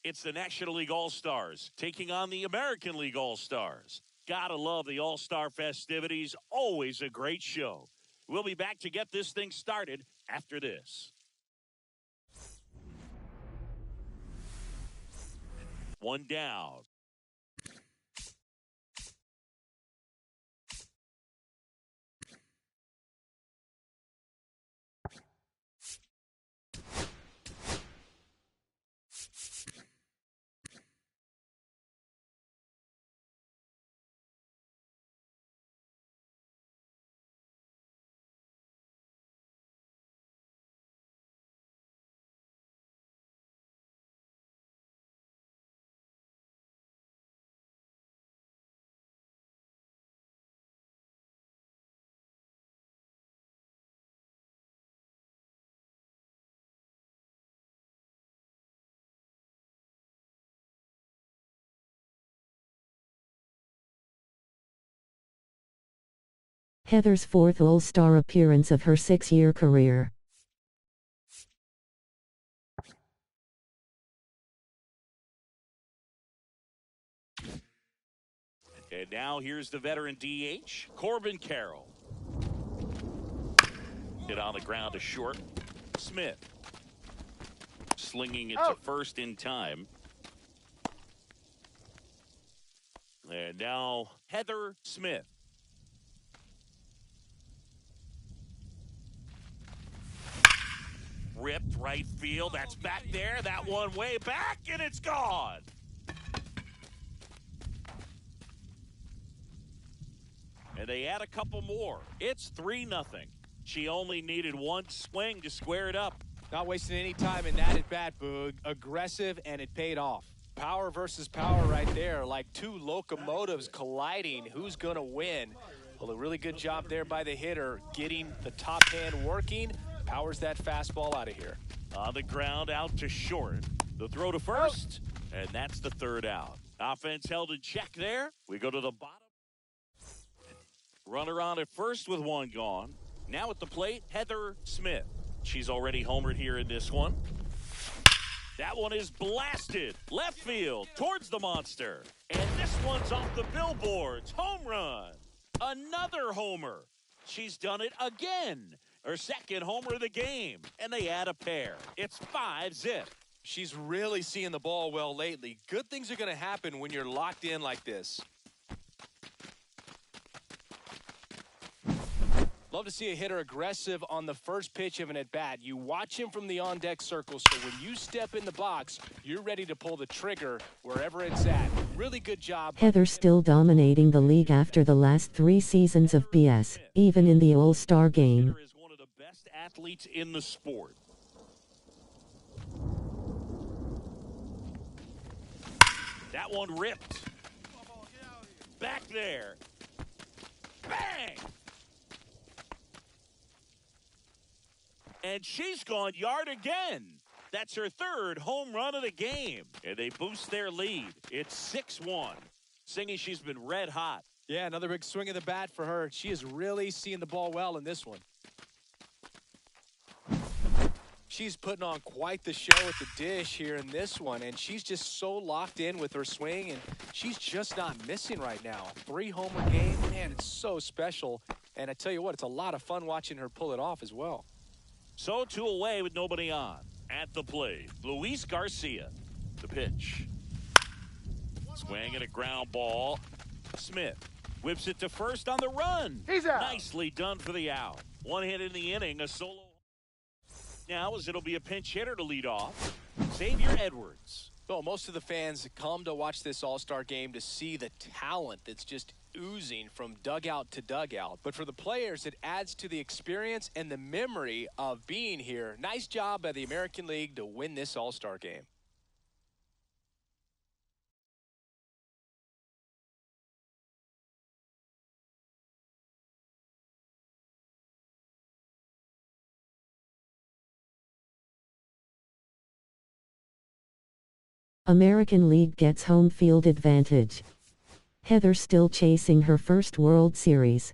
It's the National League All-Stars taking on the American League All-Stars. Gotta love the All-Star festivities. Always a great show. We'll be back to get this thing started after this. One down. Heather's fourth All-Star appearance of her 6-year career. And now here's the veteran DH, Corbin Carroll. Hit on the ground to short. Smith. Slinging it to first in time. And now Heather Smith. Ripped right field. That's back there. That one way back, and it's gone. And they add a couple more. It's 3-0. She only needed one swing to square it up. Not wasting any time in that at bat, Boog. Aggressive, and it paid off. Power versus power right there, like two locomotives colliding. Who's going to win? Well, a really good job there by the hitter, getting the top hand working. Powers that fastball out of here. On the ground, out to short. The throw to first, and that's the third out. Offense held in check there. We go to the bottom. Runner on at first with one gone. Now at the plate, Heather Smith. She's already homered here in this one. That one is blasted left field towards the monster. And this one's off the billboards. Home run. Another homer. She's done it again. Her second homer of the game. And they add a pair. It's 5-0. She's really seeing the ball well lately. Good things are going to happen when you're locked in like this. Love to see a hitter aggressive on the first pitch of an at-bat. You watch him from the on-deck circle, so when you step in the box, you're ready to pull the trigger wherever it's at. Really good job. Heather still dominating the league after the last 3 seasons of BS, even in the All-Star game. Heather is one of the best athletes in the sport. That one ripped. Back there. Bang! And she's gone yard again. That's her third home run of the game. And they boost their lead. It's 6-1. Singing she's been red hot. Yeah, another big swing of the bat for her. She is really seeing the ball well in this one. She's putting on quite the show at the dish here in this one, and she's just so locked in with her swing, and she's just not missing right now. 3-homer game, man, it's so special. And I tell you what, it's a lot of fun watching her pull it off as well. So 2 away with nobody on. At the plate, Luis Garcia. The pitch. Swing and a ground ball. Smith whips it to first on the run. He's out. Nicely done for the out. One hit in the inning, a solo. Now as it'll be a pinch hitter to lead off, Xavier Edwards. Well, most of the fans come to watch this All-Star game to see the talent that's just oozing from dugout to dugout. But for the players, it adds to the experience and the memory of being here. Nice job by the American League to win this All-Star game. American League gets home field advantage. Heather still chasing her first World Series.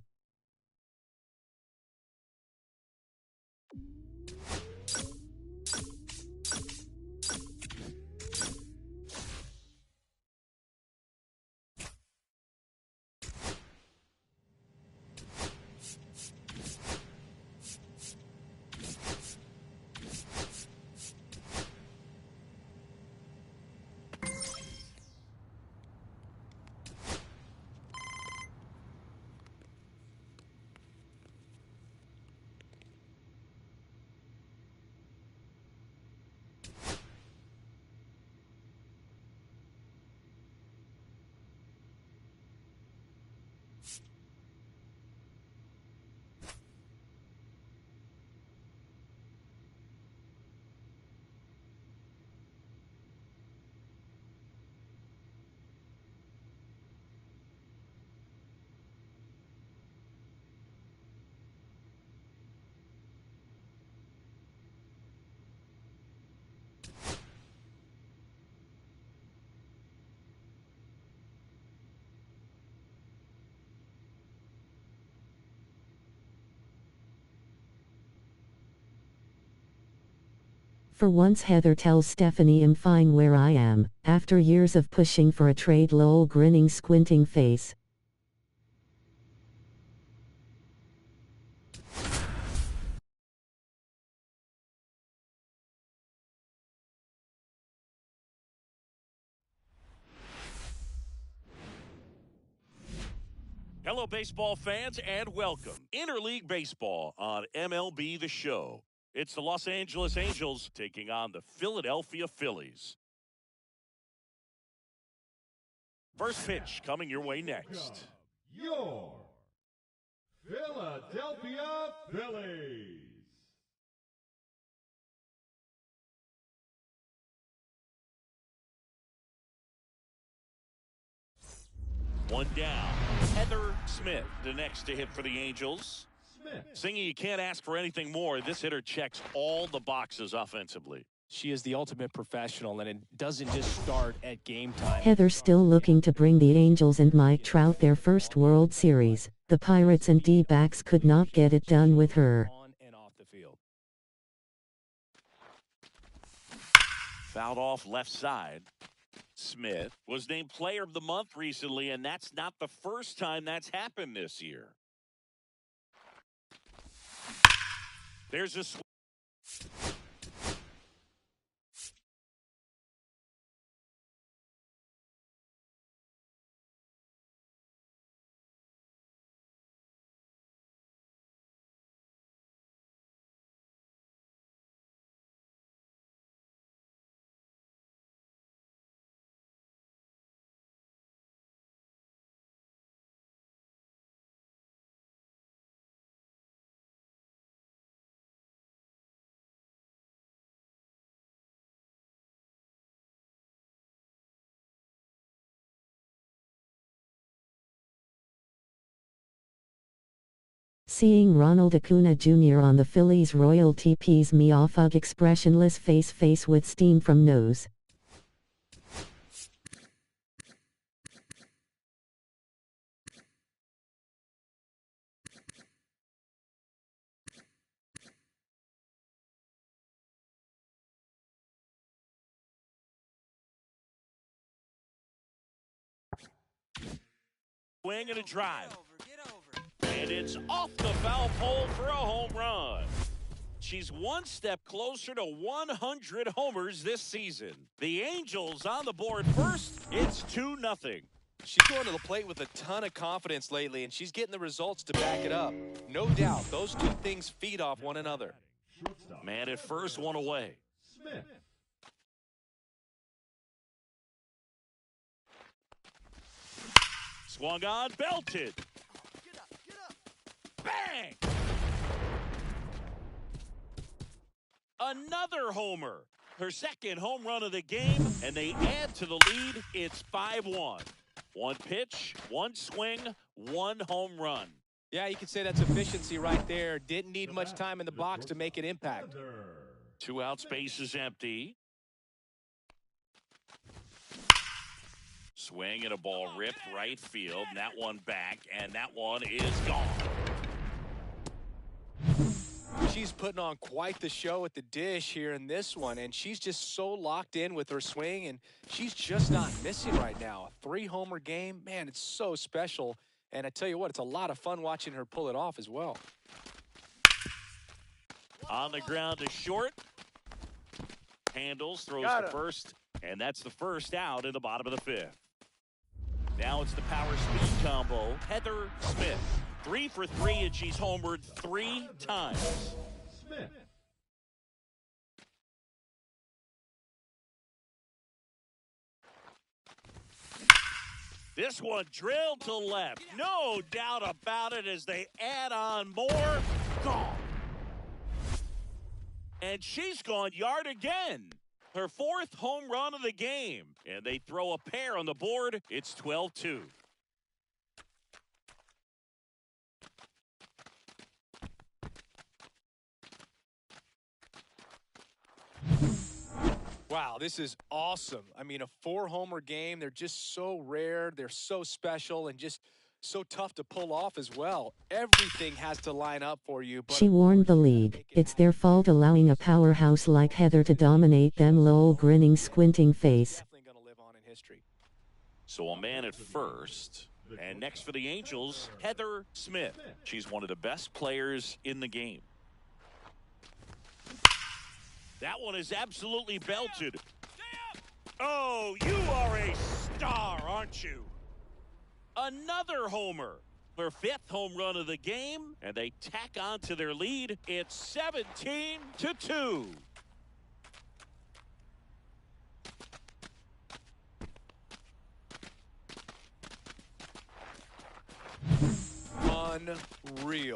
For once Heather tells Stephanie I'm fine where I am, after years of pushing for a trade. Lol, grinning squinting face. Hello, baseball fans, and welcome. Interleague Baseball on MLB The Show. It's the Los Angeles Angels taking on the Philadelphia Phillies. First pitch coming your way next. Your Philadelphia Phillies. One down. Heather Smith, the next to hit for the Angels. Singing, you can't ask for anything more. This hitter checks all the boxes offensively. She is the ultimate professional, and it doesn't just start at game time. Heather still looking to bring the Angels and Mike Trout their first World Series. The Pirates and D-backs could not get it done with her. On and off the field. Fouled off left side. Smith was named Player of the Month recently, and that's not the first time that's happened this year. There's a Seeing Ronald Acuna Jr. on the Phillies royalty pees me off. Ugh, expressionless face with steam from nose. swing and a drive. And it's off the foul pole for a home run. She's one step closer to 100 homers this season. The Angels on the board first. It's 2-0. She's going to the plate with a ton of confidence lately, and she's getting the results to back it up. No doubt, those two things feed off one another. Man at first, one away. Smith. Swung on, belted. Bang! Another homer. Her second home run of the game, and they add to the lead. It's 5-1. One pitch, one swing, one home run. Yeah, you can say that's efficiency right there. Didn't need much time in the box to make an impact. 2 outs, base is empty. Swing and a ball ripped right field, and that one back, and that one is gone. She's putting on quite the show at the dish here in this one, and she's just so locked in with her swing, and she's just not missing right now. A 3-homer game, man, it's so special. And I tell you what, it's a lot of fun watching her pull it off as well. On the ground to short. Handles, throws to first, and that's the first out in the bottom of the 5th. Now it's the power speed combo. Heather Smith, 3 for 3, and she's homered 3 times. Smith. This one drilled to left. No doubt about it as they add on more. Gone. And she's gone yard again. Her 4th home run of the game. And they throw a pair on the board. It's 12-2. Wow, this is awesome. I mean, a 4-homer game. They're just so rare. They're so special and just So tough to pull off as well. Everything has to line up for you. But She warned the league, it's their fault allowing a powerhouse like Heather to dominate them. Lol, grinning, squinting face. Definitely going to live on in history. So a man at first. And next for the Angels, Heather Smith. She's one of the best players in the game. That one is absolutely belted. Oh, you are a star, aren't you? Another homer. Their 5th home run of the game, and they tack on to their lead. It's 17-2. Unreal.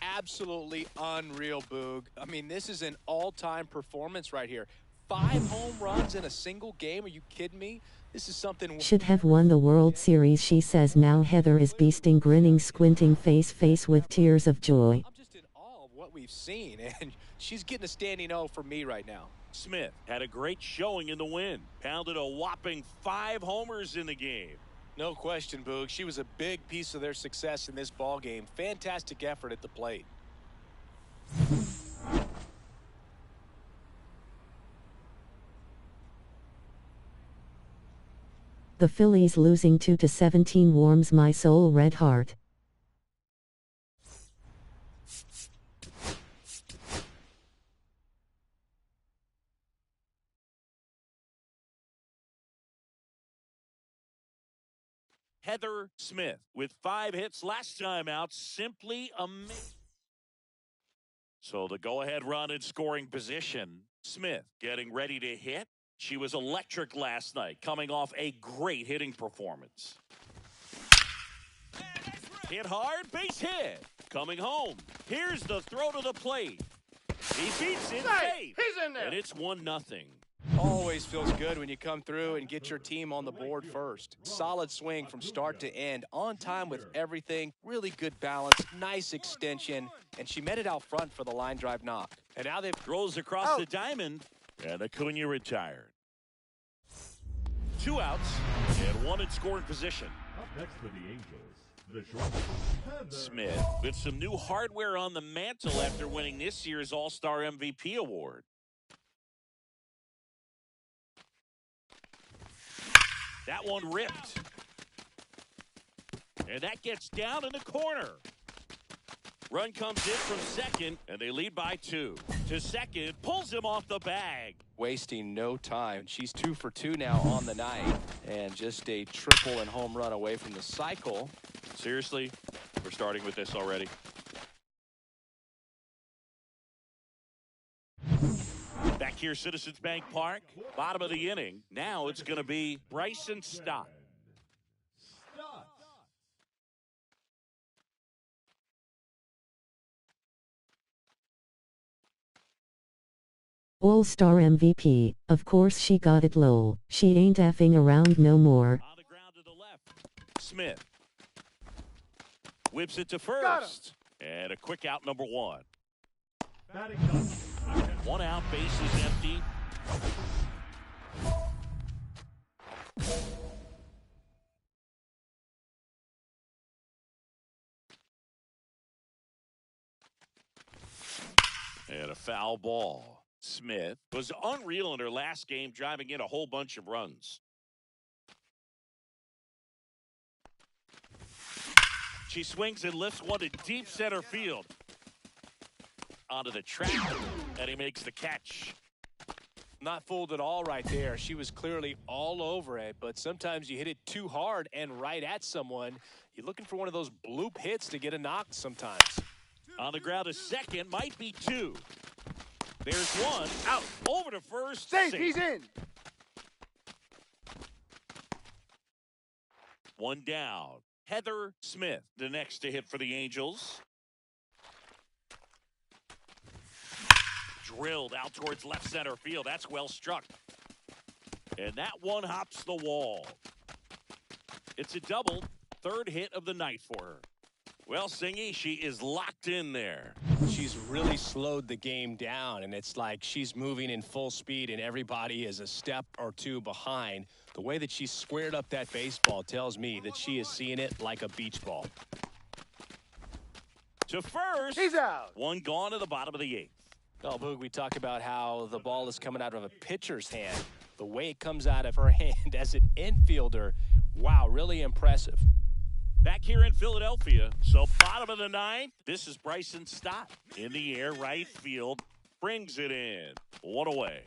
Absolutely unreal, Boog. I mean, this is an all-time performance right here. 5 home runs in a single game. Are you kidding me? This is something... Should have won the World Series, she says. Now Heather is beasting, grinning, squinting face with tears of joy. I'm just in awe of what we've seen, and she's getting a standing O for me right now. Smith had a great showing in the win. Pounded a whopping 5 homers in the game. No question, Boog. She was a big piece of their success in this ball game. Fantastic effort at the plate. The Phillies losing 2-17 warms my soul. Red heart. Heather Smith with 5 hits last time out. Simply amazing. So the go-ahead run in scoring position. Smith getting ready to hit. She was electric last night, coming off a great hitting performance. Hit hard, base hit. Coming home. Here's the throw to the plate. He beats it safe. He's in there. And it's 1-0. Always feels good when you come through and get your team on the board first. Solid swing from start to end. On time with everything. Really good balance. Nice extension. And she met it out front for the line drive knock. And now they've... Throws across the diamond. And Acuna retired. 2 outs and 1 in scoring position. Up next for the Angels, the short Heather Smith with some new hardware on the mantle after winning this year's All-Star MVP award. That one ripped. And that gets down in the corner. Run comes in from second, and they lead by 2. To second, pulls him off the bag. wasting no time. She's 2 for 2 now on the night, and just a triple and home run away from the cycle. Seriously, we're starting with this already. Back here, Citizens Bank Park, bottom of the inning. Now it's going to be Bryson Stott. All-Star MVP, of course she got it. Lol, she ain't effing around no more. On the ground to the left, Smith whips it to first, and a quick out, number 1. batting up. 1 out, base is empty. And a foul ball. Smith was unreal in her last game, driving in a whole bunch of runs. She swings and lifts one to deep center field. Onto the track, and he makes the catch. Not fooled at all right there. She was clearly all over it, but sometimes you hit it too hard and right at someone. You're looking for one of those bloop hits to get a knock sometimes. On the ground to second, might be 2. There's 1 out, over to first. Safe, he's in. 1 down. Heather Smith, the next to hit for the Angels. Drilled out towards left center field. That's well struck. And that one hops the wall. It's a double, 3rd hit of the night for her. Well, Singy, she is locked in there. She's really slowed the game down, and it's like she's moving in full speed, and everybody is a step or two behind. The way that she squared up that baseball tells me that she is seeing it like a beach ball. To first. He's out. One gone to the bottom of the 8th. Well, Boog, we talk about how the ball is coming out of a pitcher's hand. The way it comes out of her hand as an infielder, wow, really impressive. Back here in Philadelphia, so bottom of the 9th, this is Bryson Stott. In the air, right field, brings it in. 1 away.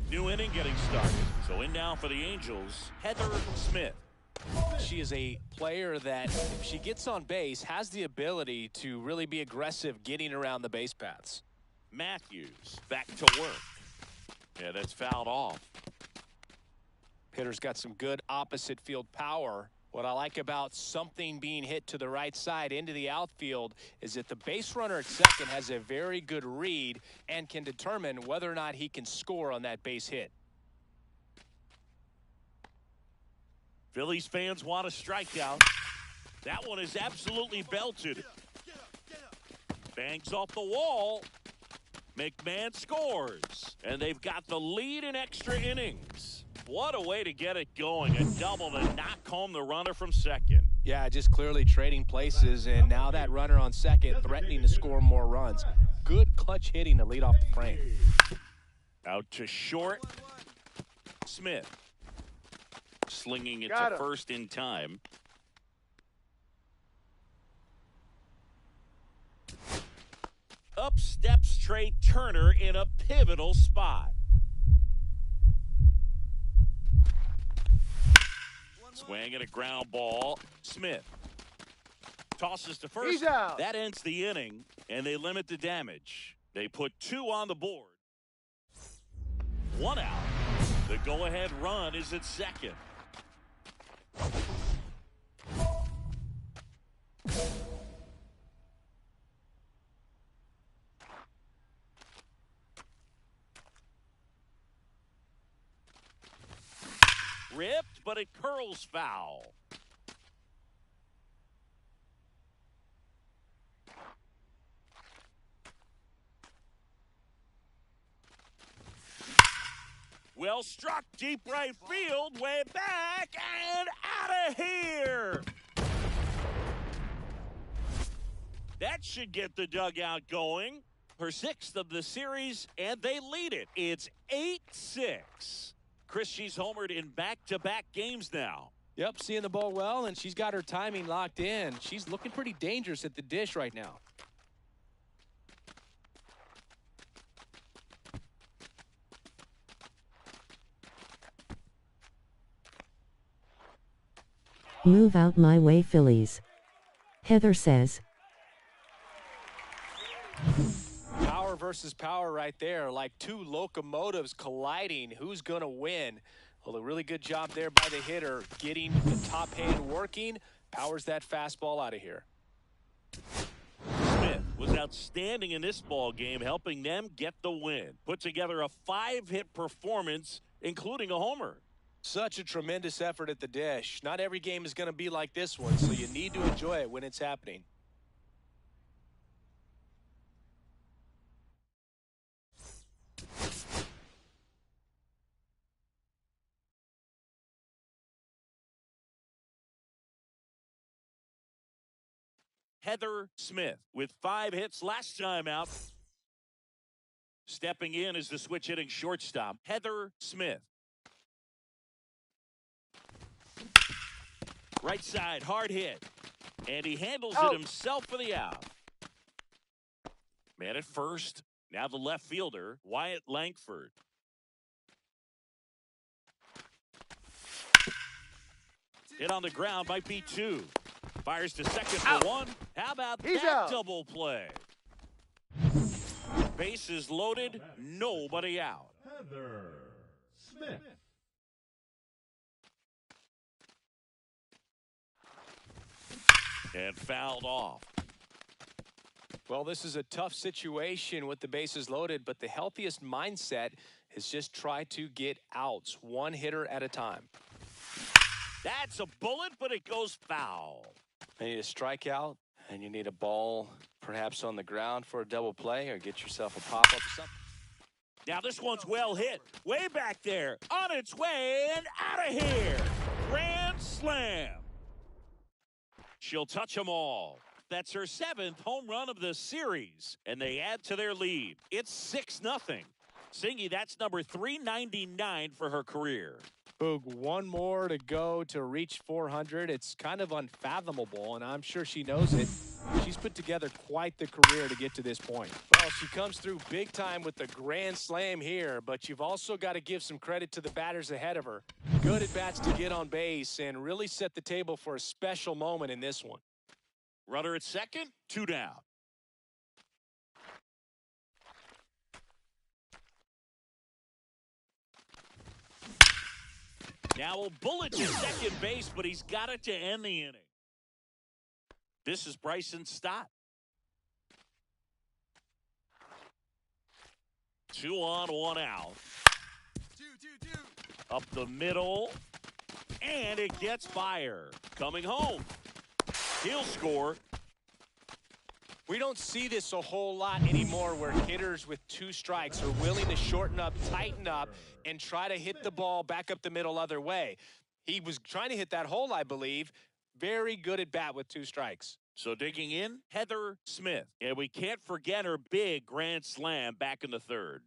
New inning getting started. So in now for the Angels, Heather Smith. She is a player that, if she gets on base, has the ability to really be aggressive getting around the base paths. Matthews back to work. Yeah, that's fouled off. Hitter's got some good opposite field power. What I like about something being hit to the right side into the outfield is that the base runner at second has a very good read and can determine whether or not he can score on that base hit. Phillies fans want a strikeout. That one is absolutely belted. Bangs off the wall. McMahon scores. And they've got the lead in extra innings. What a way to get it going. A double to knock home the runner from second. Yeah, just clearly trading places, and now that runner on second threatening to score more runs. Good clutch hitting to lead off the frame. Out to short. Smith. Slinging it to first in time. Up steps Trey Turner in a pivotal spot. Swing and a ground ball. Smith tosses to first. He's out. That ends the inning, and they limit the damage. They put 2 on the board. 1 out. The go-ahead run is at second. Ripped, but it curls foul. Well struck deep right field, way back and out of here. That should get the dugout going. Her 6th of the series, and they lead it. It's 8-6. Chris, she's homered in back-to-back games now. Yep, seeing the ball well, and she's got her timing locked in. She's looking pretty dangerous at the dish right now. Move out my way, Phillies. Heather says. Power versus power right there, like 2 locomotives colliding. Who's going to win? Well, a really good job there by the hitter, getting the top hand working. Powers that fastball out of here. Smith was outstanding in this ball game, helping them get the win. Put together a 5-hit performance, including a homer. Such a tremendous effort at the dish. Not every game is going to be like this one, so you need to enjoy it when it's happening. Heather Smith with 5 hits last time out. Stepping in is the switch hitting shortstop, Heather Smith. Right side, hard hit. And he handles it himself for the out. Man at first. Now the left fielder, Wyatt Langford. Hit on the ground, might be 2. Fires to second for 1. How about that double play? Bases loaded, nobody out. Heather Smith. And fouled off. Well, this is a tough situation with the bases loaded, but the healthiest mindset is just try to get outs, 1 hitter at a time. That's a bullet, but it goes foul. You need a strikeout, and you need a ball perhaps on the ground for a double play, or get yourself a pop-up or something. Now this one's well hit. Way back there. On its way and out of here. Grand slam. She'll touch them all. That's her 7th home run of the series, and they add to their lead. It's 6-0. Singy, that's number 399 for her career. Boog, one more to go to reach 400. It's kind of unfathomable, and I'm sure she knows it. She's put together quite the career to get to this point. Well, she comes through big time with the grand slam here, but you've also got to give some credit to the batters ahead of her. Good at-bats to get on base and really set the table for a special moment in this one. Runner at second, 2 down. Now a bullet to second base, but he's got it to end the inning. This is Bryson Stott. 2 on, 1 out. Up the middle, and it gets fire. Coming home. He'll score. We don't see this a whole lot anymore, where hitters with 2 strikes are willing to shorten up, tighten up, and try to hit the ball back up the middle other way. He was trying to hit that hole, I believe. Very good at bat with 2 strikes. So digging in, Heather Smith. And we can't forget her big grand slam back in the 3rd.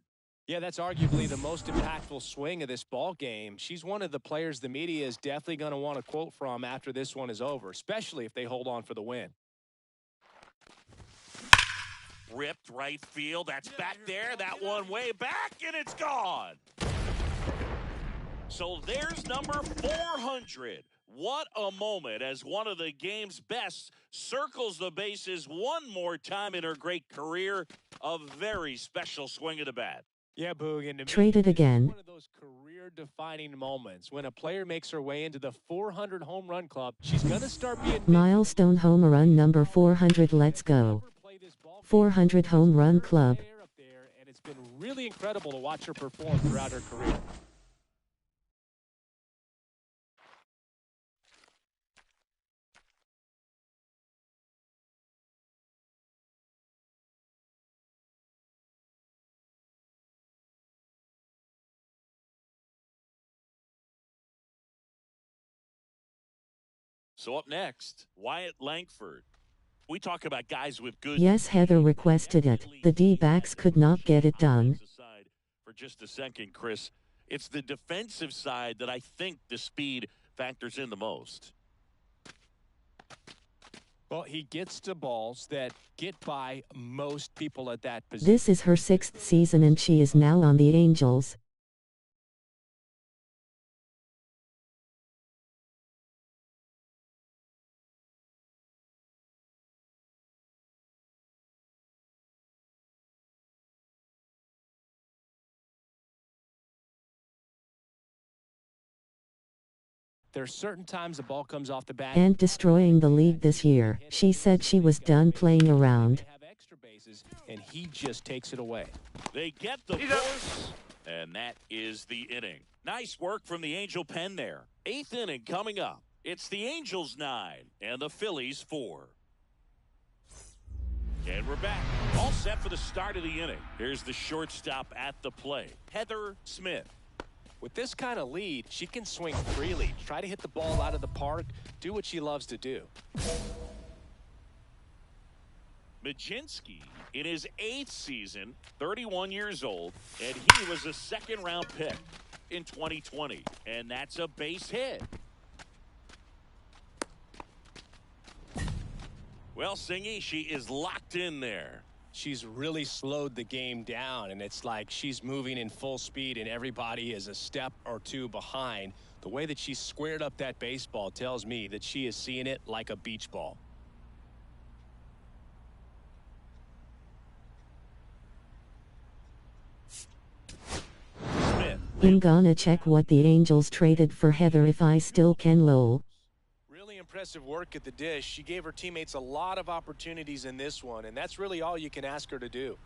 Yeah, that's arguably the most impactful swing of this ball game. She's one of the players the media is definitely going to want to quote from after this one is over, especially if they hold on for the win. Ripped right field. That's back there. That one way back, and it's gone. So there's number 400. What a moment as one of the game's best circles the bases one more time in her great career. A very special swing of the bat. Yeah, Boog, and Traded again. One of those career-defining moments when a player makes her way into the 400 home run club. She's going to start being Milestone home run number 400. Let's go. 400 home run club. And it's been really incredible to watch her perform throughout her career. So up next, Wyatt Langford. We talk about guys with good... Yes, Heather requested it. The D-backs could not get it done. For just a second, Chris, it's the defensive side that I think the speed factors in the most. Well, he gets to balls that get by most people at that position. This is her 6th season and she is now on the Angels. There are certain times the ball comes off the bat And destroying the league this year. She said she was done playing around. have extra bases, and he just takes it away. They get the force, and that is the inning. Nice work from the Angel pen there. 8th inning coming up. It's the Angels 9 and the Phillies 4. And we're back. All set for the start of the inning. Here's the shortstop at the plate, Heather Smith. With this kind of lead, she can swing freely, try to hit the ball out of the park, do what she loves to do. Majinski in his 8th season, 31 years old, and he was a 2nd-round pick in 2020. And that's a base hit. Well, Singy, she is locked in there. She's really slowed the game down, and it's like she's moving in full speed and everybody is a step or 2 behind. The way that she squared up that baseball tells me that she is seeing it like a beach ball. Smith. I'm gonna check what the Angels traded for Heather if I still can lol. Really impressive work at the dish. She gave her teammates a lot of opportunities in this one, and that's really all you can ask her to do.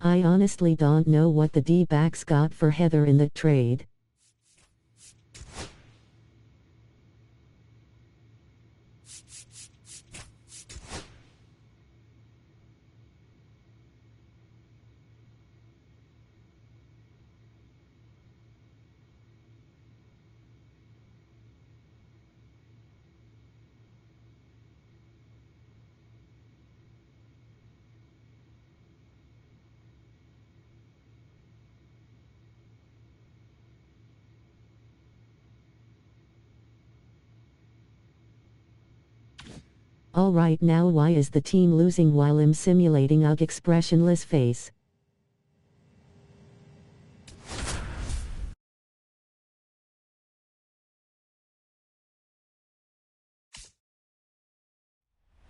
I honestly don't know what the D-backs got for Heather in the trade. Alright, now why is the team losing while I'm simulating a expressionless face?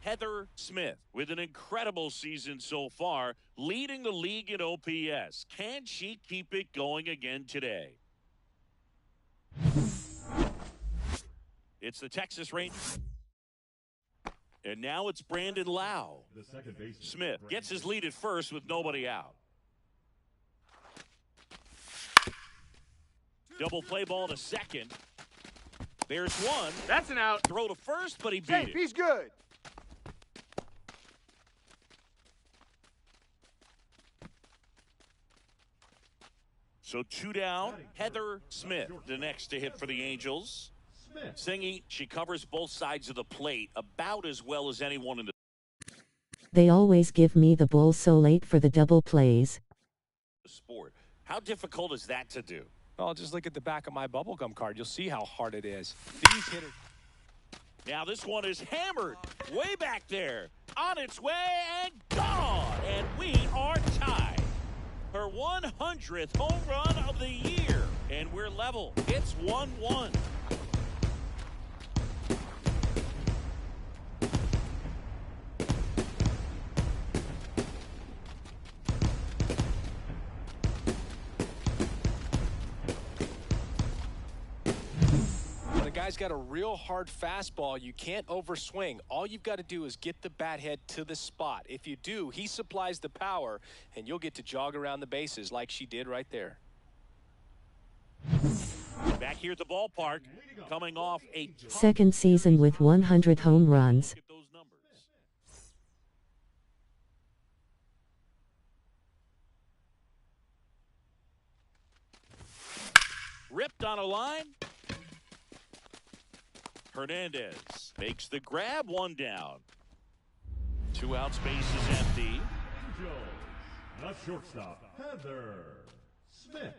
Heather Smith with an incredible season so far, leading the league in OPS. Can she keep it going again today? It's the Texas Rangers. And now it's Brandon Lau. The second baseman, Smith gets his lead at first with nobody out. Double play ball to second. There's one. That's an out. Throw to first, but he beat Safe, it. he's good. So 2 down. Heather Smith, the next to hit for the Angels. Smith. Singy, she covers both sides of the plate about as well as anyone in the They always give me the ball so late for the double plays. sport. How difficult is that to do? Well, just look at the back of my bubblegum card. You'll see how hard it is. These hitters. Now this one is hammered way back there. On its way and gone. And we are tied. Her 100th home run of the year. And we're level. It's 1-1. When a guy's got a real hard fastball, you can't overswing. All you've got to do is get the bat head to the spot. If you do, he supplies the power, and you'll get to jog around the bases like she did right there. Back here at the ballpark, coming off a Second season with 100 home runs. Look at those numbers. Ripped on a line. Hernandez makes the grab, 1 down. 2 out, space is empty. Angels. The shortstop, Heather Smith.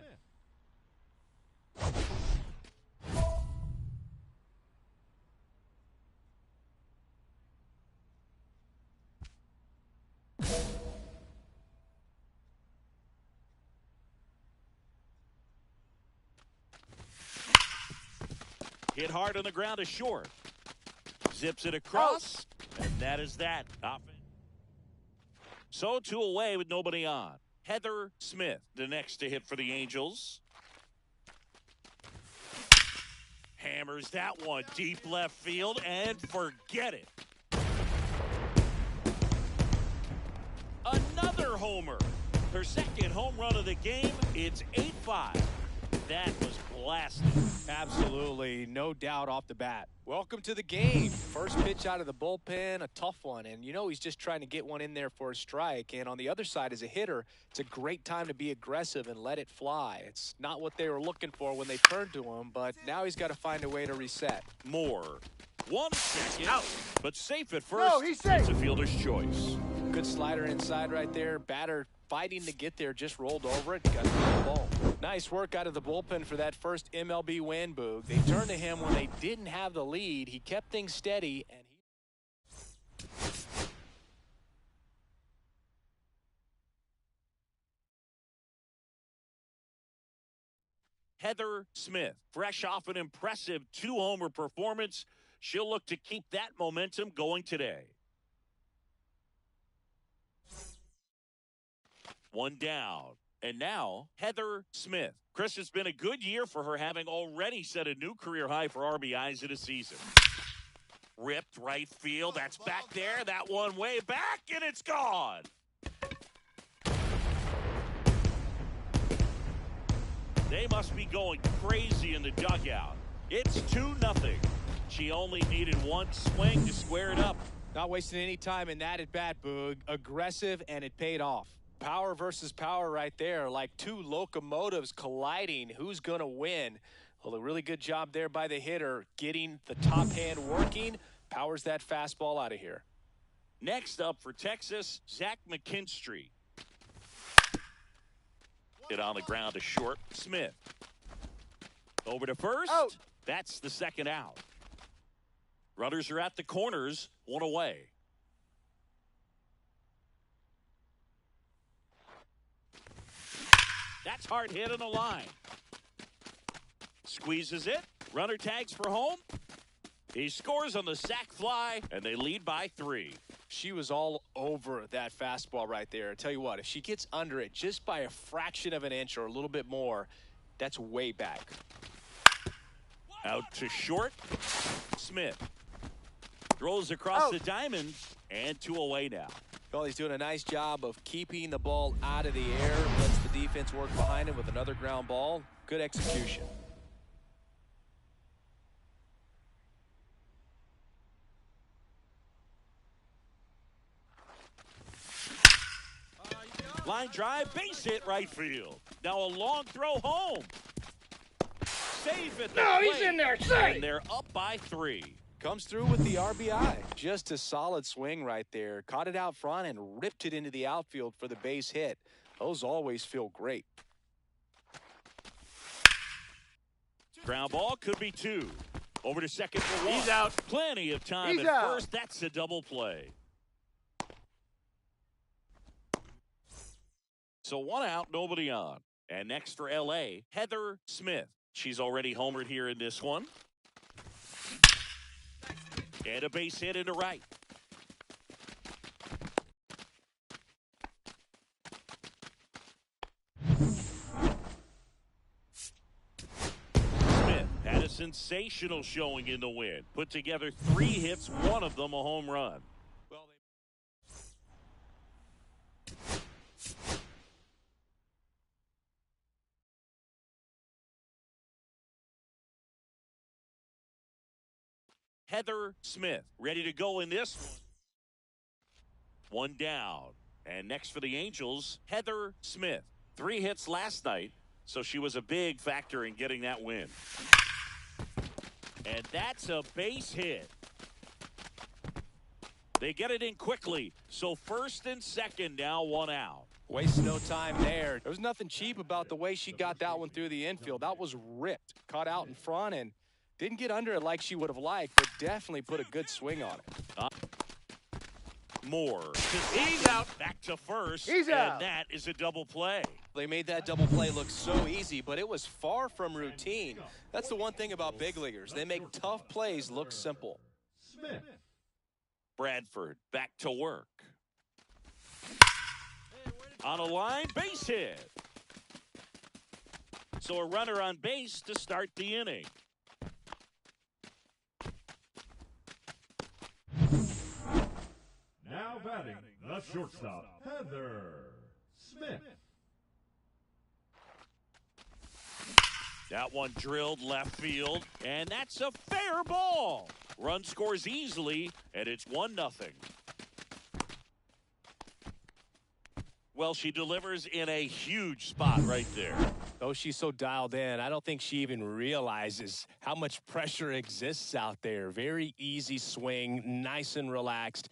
Hit hard on the ground to short. Zips it across, and that is that. So 2 away with nobody on. Heather Smith, the next to hit for the Angels. Hammers that one deep left field and forget it. Another homer. Her second home run of the game. It's 8-5. That was blasted. Absolutely, no doubt off the bat. Welcome to the game. First pitch out of the bullpen, a tough one. And you know he's just trying to get one in there for a strike. And on the other side, as a hitter, it's a great time to be aggressive and let it fly. It's not what they were looking for when they turned to him, but now he's got to find a way to reset. More. 1 second. Out. But safe at first. No, he's safe. It's a fielder's choice. Good slider inside right there. Batter fighting to get there, just rolled over it, got the ball. Nice work out of the bullpen for that first MLB win, Boog. They turned to him when they didn't have the lead. He kept things steady, and Heather Smith. Fresh off an impressive 2-homer performance, she'll look to keep that momentum going today. One down. And now, Heather Smith. Chris, it's been a good year for her, having already set a new career high for RBIs in a season. Ripped right field. That's back there. That one way back, and it's gone. They must be going crazy in the dugout. It's 2-0. She only needed one swing to square it up. Not wasting any time in that at bat, Boog. Aggressive, and it paid off. Power versus power right there, like two locomotives colliding. Who's going to win? Well, a really good job there by the hitter, getting the top hand working. Powers that fastball out of here. Next up for Texas, Zach McKinstry. Hit on the ground to short. Smith. Over to first. Out. That's the second out. Runners are at the corners, one away. That's hard hit on the line. Squeezes it. Runner tags for home. He scores on the sac fly, and they lead by 3. She was all over that fastball right there. I tell you what, if she gets under it just by a fraction of an inch or a little bit more, that's way back. Out to short. Smith throws across the diamond, and 2 away now. Well, he's doing a nice job of keeping the ball out of the air. Lets the defense work behind him with another ground ball. Good execution. Line drive, base hit right field. Now a long throw home. Safe at the plate. He's in there, safe. And they're up by 3. Comes through with the RBI. Just a solid swing right there. Caught it out front and ripped it into the outfield for the base hit. Those always feel great. Ground ball could be 2. Over to second for 1. He's out. Plenty of time He's at out. first. That's a double play. So 1 out, nobody on. And next for LA, Heather Smith. She's already homered here in this one. And a base hit into right. Smith had a sensational showing in the win. Put together 3 hits, one of them a home run. Well, Heather Smith ready to go in this one. 1 down. And next for the Angels, Heather Smith. 3 hits last night, so she was a big factor in getting that win. And that's a base hit. They get it in quickly, so first and second now, 1 out. wasting no time there. There was nothing cheap about the way she got that one through the infield. That was ripped. Caught out in front and didn't get under it like she would have liked, but definitely put a good swing on it. Moore. He's out. Back to first. He's out. And that is a double play. They made that double play look so easy, but it was far from routine. That's the one thing about big leaguers. They make tough plays look simple. Smith. Bradford back to work. On a line, base hit. So a runner on base to start the inning. Now batting, the shortstop, Heather Smith. That one drilled left field, and that's a fair ball. Run scores easily, and it's 1-0. Well, she delivers in a huge spot right there. Oh, she's so dialed in. I don't think she even realizes how much pressure exists out there. Very easy swing, nice and relaxed.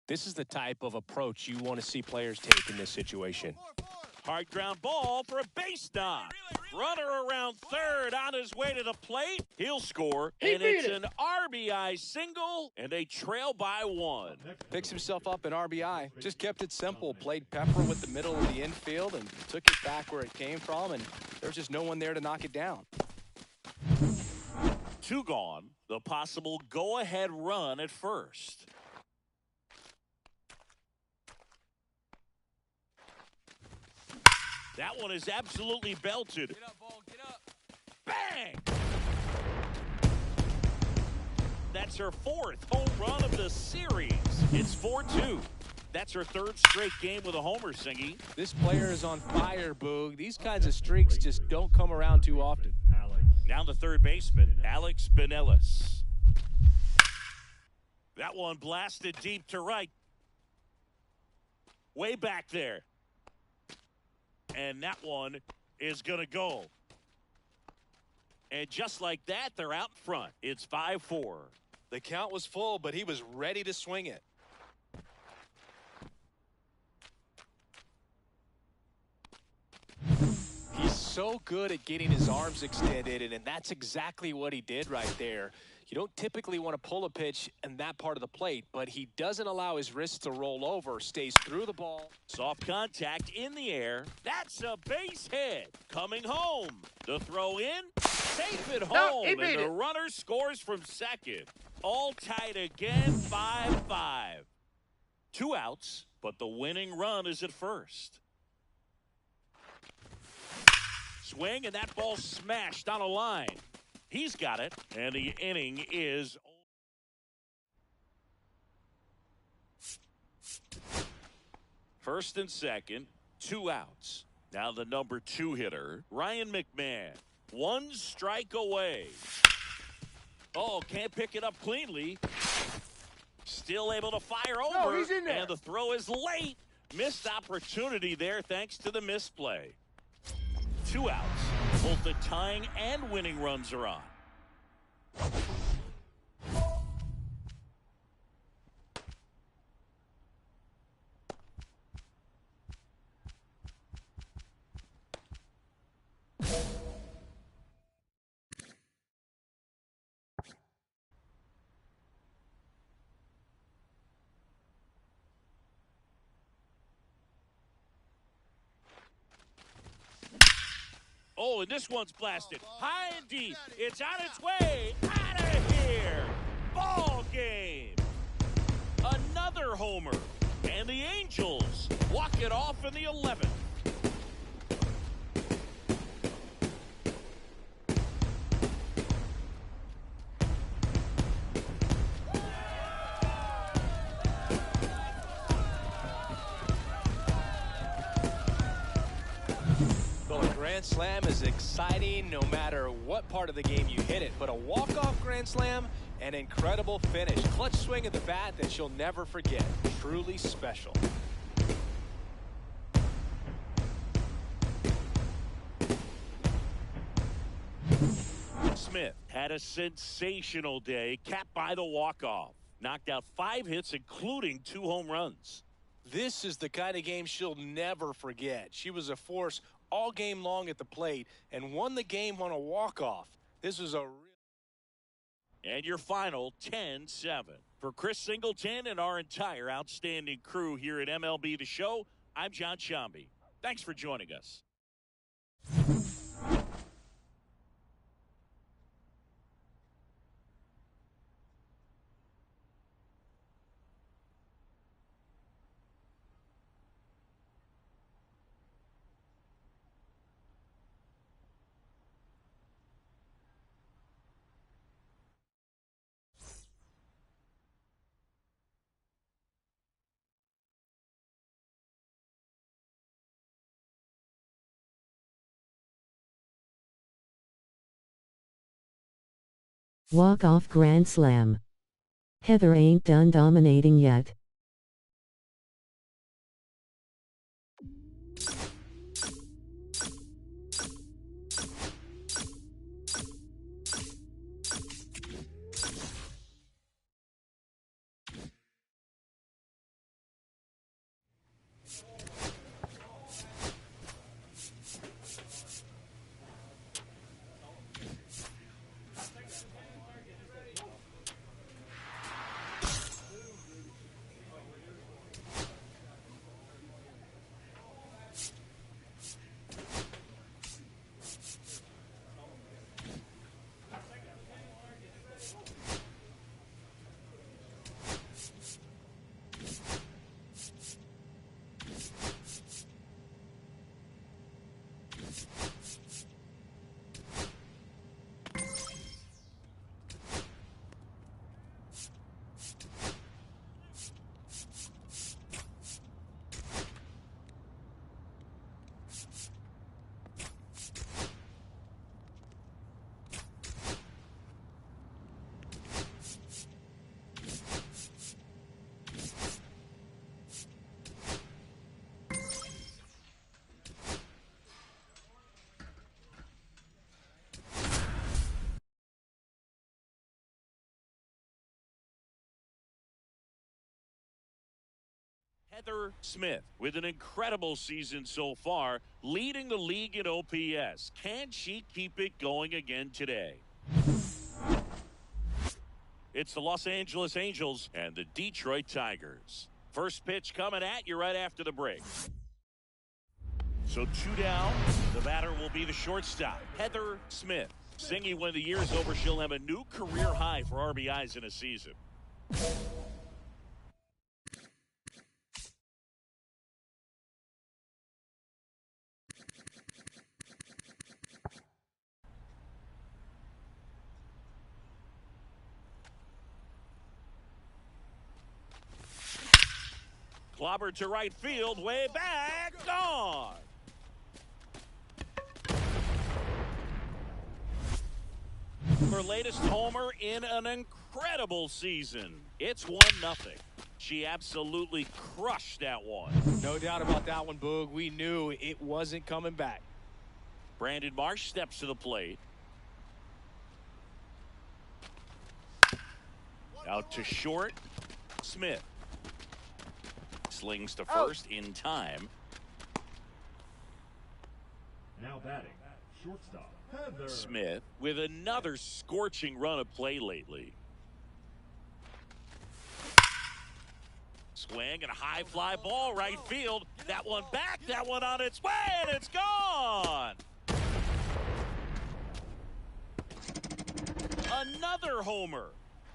This is the type of approach you want to see players take in this situation. Hard ground ball for a base knock. Runner around third on his way to the plate. He'll score, and it's an RBI single, and they trail by 1. Picks himself up an RBI. Just kept it simple. Played pepper with the middle of the infield and took it back where it came from, and there's just no one there to knock it down. 2 gone. The possible go-ahead run at first. That one is absolutely belted. Get up, ball, get up. Bang! That's her 4th home run of the series. It's 4-2. That's her 3rd straight game with a homer, Singy. This player is on fire, Boog. These kinds of streaks just don't come around too often. Now the third baseman, Alex Benellis. That one blasted deep to right. Way back there. And that one is going to go. And just like that, they're out in front. It's 5-4. The count was full, but he was ready to swing it. He's so good at getting his arms extended, and that's exactly what he did right there. You don't typically want to pull a pitch in that part of the plate, but he doesn't allow his wrists to roll over, stays through the ball. Soft contact in the air. That's a base hit. Coming home. The throw in. Safe at home. And the runner scores from second. All tied again, 5-5. 2 outs, but the winning run is at first. Swing, and that ball smashed on a line. He's got it, and the inning is first and second, 2 outs. Now the number 2 hitter, Ryan McMahon. 1 strike away. Oh, can't pick it up cleanly. Still able to fire over, he's in there. and the throw is late. Missed opportunity there thanks to the misplay. 2 outs. Both the tying and winning runs are on. Oh, and this one's blasted. High and deep. It's on its way. Out of here. Ball game. Another homer. And the Angels walk it off in the 11th. Grand slam is exciting no matter what part of the game you hit it, but a walk-off grand slam, an incredible finish. Clutch swing at the bat that you'll never forget. Truly special. Smith had a sensational day, capped by the walk-off. Knocked out 5 hits, including 2 home runs. This is the kind of game she'll never forget. She was a force all game long at the plate and won the game on a walk-off. This was a real... And your final 10-7. For Chris Singleton and our entire outstanding crew here at MLB The Show, I'm John Shambi. Thanks for joining us. Walk-off grand slam. Heather ain't done dominating yet. Heather Smith with an incredible season so far, leading the league in OPS. Can she keep it going again today? It's the Los Angeles Angels and the Detroit Tigers. First pitch coming at you right after the break. So 2 down. The batter will be the shortstop, Heather Smith. Singy, when the year's over, she'll have a new career high for RBIs in a season. Clobbered to right field, way back, gone. Her latest homer in an incredible season. It's 1-0. She absolutely crushed that one. No doubt about that one, Boog. We knew it wasn't coming back. Brandon Marsh steps to the plate. Out to short, Smith. Slings to first in time. Now batting, shortstop, Heather Smith with another scorching run of play lately. Swing and a high fly ball right field. That one back, that one on its way, and it's gone. Another homer.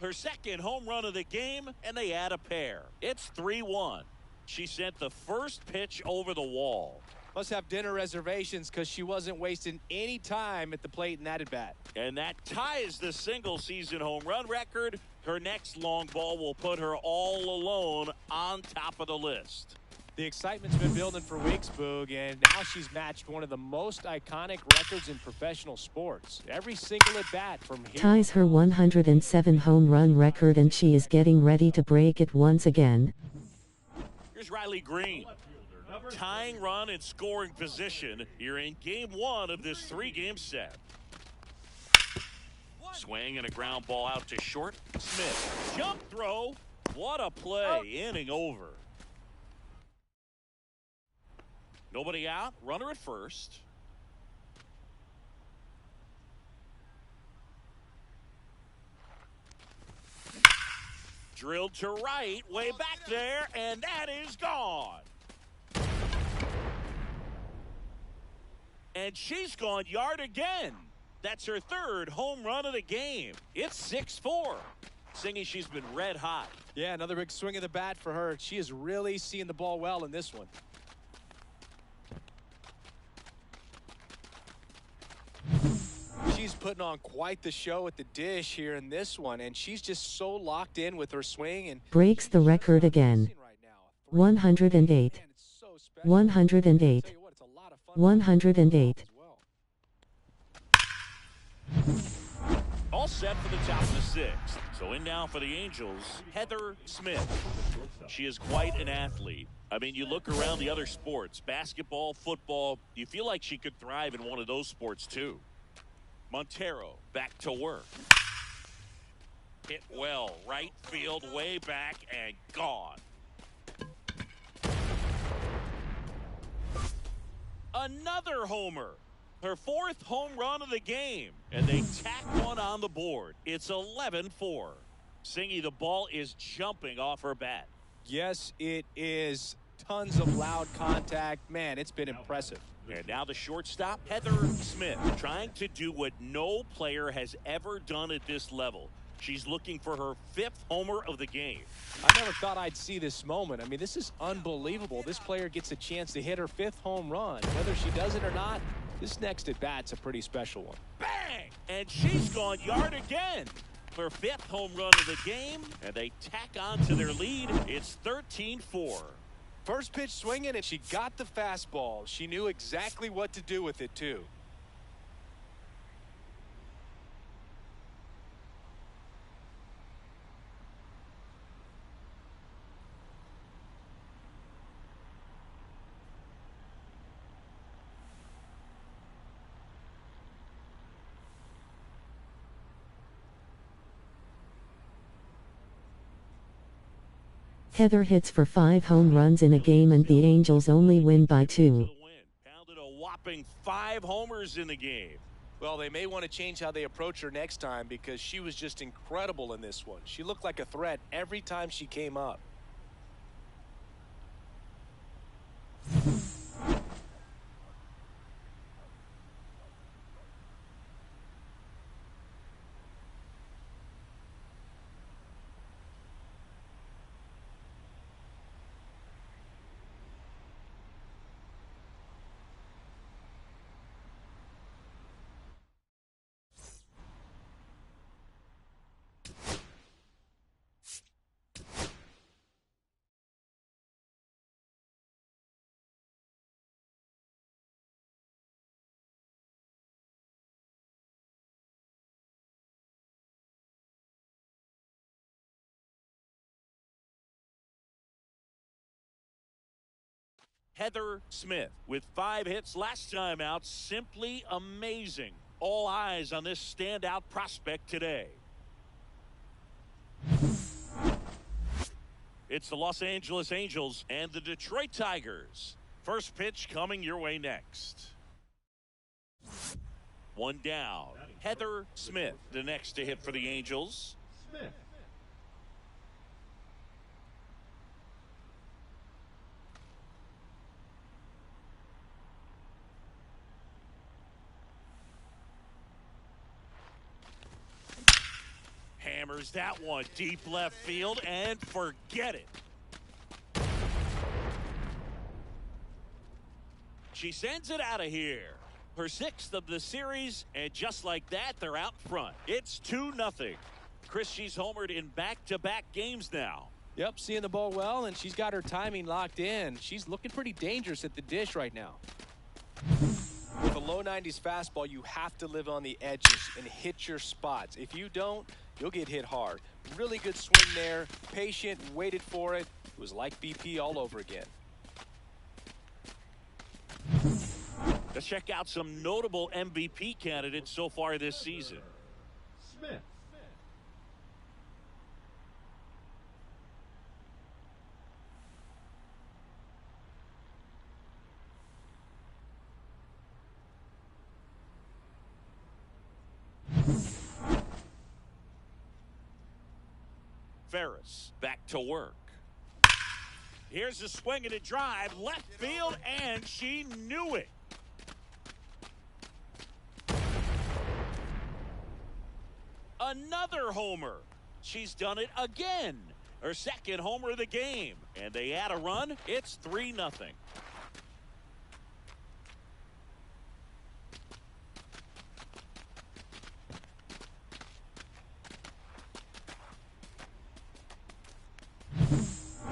Her second home run of the game, and they add a pair. It's 3-1. She sent the first pitch over the wall. Must have dinner reservations because she wasn't wasting any time at the plate in that at-bat. And that ties the single-season home run record. Her next long ball will put her all alone on top of the list. The excitement's been building for weeks, Boog, and now she's matched one of the most iconic records in professional sports. Every single at-bat from here. Ties her 107 home run record, and she is getting ready to break it once again. Here's Riley Green. Tying run and scoring position here in game 1 of this 3-game set. Swing and a ground ball out to short. Smith. Jump throw. What a play. Inning over. Nobody out. Runner at first. Drilled to right. Way back there. And that is gone. And she's gone yard again. That's her third home run of the game. It's 6-4. Singy, she's been red hot. Yeah, another big swing of the bat for her. She is really seeing the ball well in this one. She's putting on quite the show at the dish here in this one, and she's just so locked in with her swing. And breaks the record again. 108. 108. 108. All set for the top of the 6th. So in now for the Angels, Heather Smith. She is quite an athlete. I mean, you look around the other sports, basketball, football, you feel like she could thrive in one of those sports too. Montero back to work. Hit well, right field, way back, and gone. Another homer. Her 4th home run of the game. And they tack one on the board. It's 11-4. Singy, the ball is jumping off her bat. Yes, it is. Tons of loud contact. Man, it's been impressive. And now the shortstop, Heather Smith, trying to do what no player has ever done at this level. She's looking for her 5th homer of the game. I never thought I'd see this moment. I mean, this is unbelievable. This player gets a chance to hit her 5th home run. Whether she does it or not, this next at-bat's a pretty special one. Bang! And she's gone yard again. Her 5th home run of the game, and they tack on to their lead. It's 13-4. First pitch swinging, and she got the fastball. She knew exactly what to do with it, too. Heather hits for 5 home runs in a game and the Angels only win by 2. Pounded a whopping 5 homers in the game. Well, they may want to change how they approach her next time because she was just incredible in this one. She looked like a threat every time she came up. Heather Smith with 5 hits last time out. Simply amazing. All eyes on this standout prospect today. It's the Los Angeles Angels and the Detroit Tigers. First pitch coming your way next. 1 down. Heather Smith, the next to hit for the Angels. Smith. Hammers that one deep left field and forget it. She sends it out of here. Her 6th of the series, and just like that, they're out front. It's 2-0. Chris, she's homered in back-to-back games now. Yep, seeing the ball well, and she's got her timing locked in. She's looking pretty dangerous at the dish right now. With a low 90s fastball, you have to live on the edges and hit your spots. If you don't, you'll get hit hard. Really good swing there. Patient, waited for it. It was like BP all over again. Let's check out some notable MVP candidates so far this season. Smith. Ferris back to work. Here's a swing and a drive, left field, and she knew it. Another homer. She's done it again. Her 2nd homer of the game. And they add a run. It's 3-0.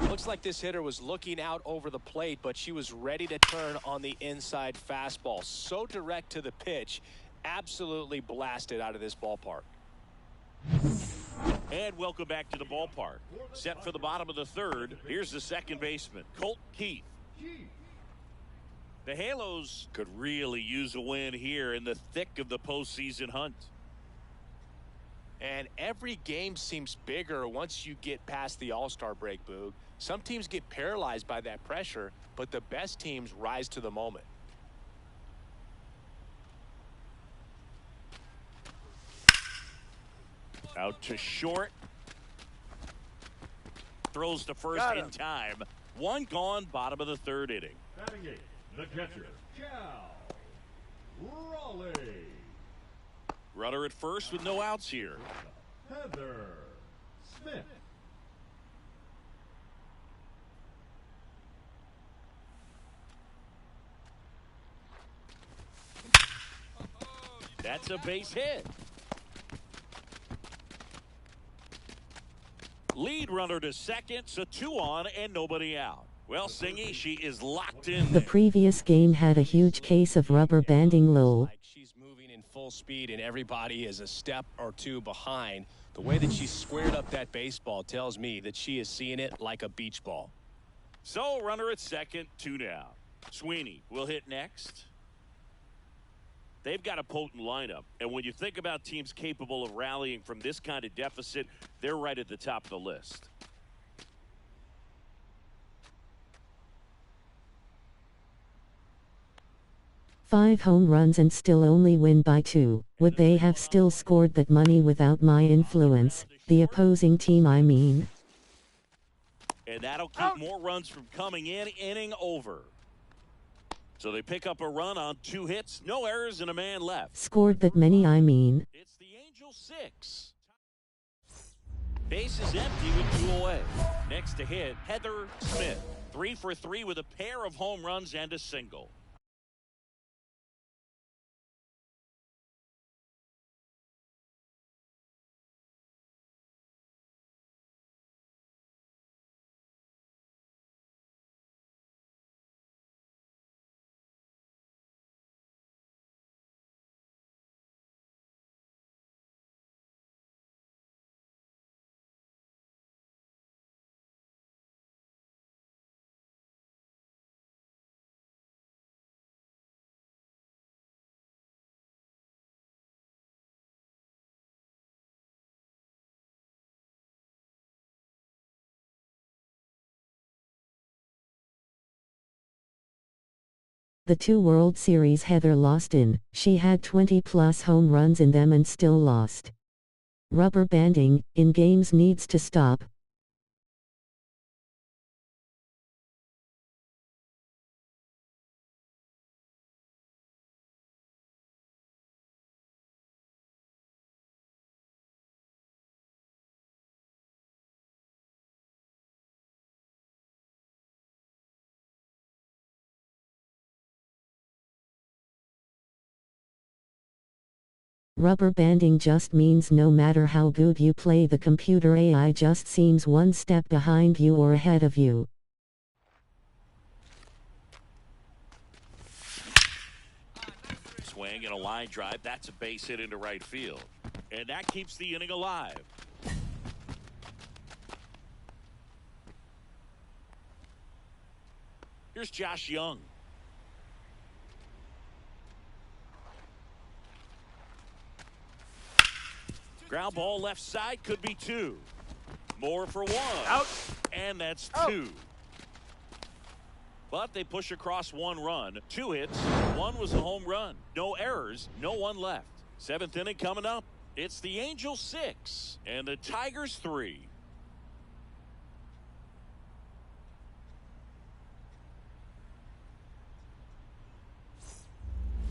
Looks like this hitter was looking out over the plate, but she was ready to turn on the inside fastball. So direct to the pitch. Absolutely blasted out of this ballpark. And welcome back to the ballpark. Set for the bottom of the 3rd. Here's the second baseman, Colt Keith. The Halos could really use a win here in the thick of the postseason hunt. And every game seems bigger once you get past the All-Star break, Boog. Some teams get paralyzed by that pressure, but the best teams rise to the moment. Out to short. Throws to first in time. 1 gone, bottom of the 3rd inning. Batting 8, the catcher, Cal Raleigh. Runner at first with no outs here. Heather Smith. That's a base hit. Lead runner to second, so 2 on and nobody out. Well, Singy, she is locked in. The previous game had a huge case of rubber banding low. She's moving in full speed and everybody is a step or 2 behind. The way that she squared up that baseball tells me that she is seeing it like a beach ball. So runner at second, 2 down. Sweeney will hit next. They've got a potent lineup, and when you think about teams capable of rallying from this kind of deficit, they're right at the top of the list. 5 home runs and still only win by 2. Would they have still scored that money without my influence? The opposing team, I mean. And that'll keep more runs from coming in. Inning over. So they pick up a run on 2 hits, no errors, and a man left. Scored that many, I mean. It's the Angels 6. Base is empty with 2 away. Next to hit, Heather Smith. 3 for 3 with a pair of home runs and a single. The 2 World Series Heather lost in, she had 20-plus home runs in them and still lost. Rubber banding in games needs to stop. Rubber banding just means no matter how good you play, the computer AI just seems one step behind you or ahead of you. Swing and a line drive. That's a base hit into right field. And that keeps the inning alive. Here's Josh Young. Ground ball left side, could be 2. More for 1. Out. And that's Out. 2. But they push across 1 run. 2 hits. 1 was a home run. No errors. No one left. 7th inning coming up. It's the Angels 6 and the Tigers 3.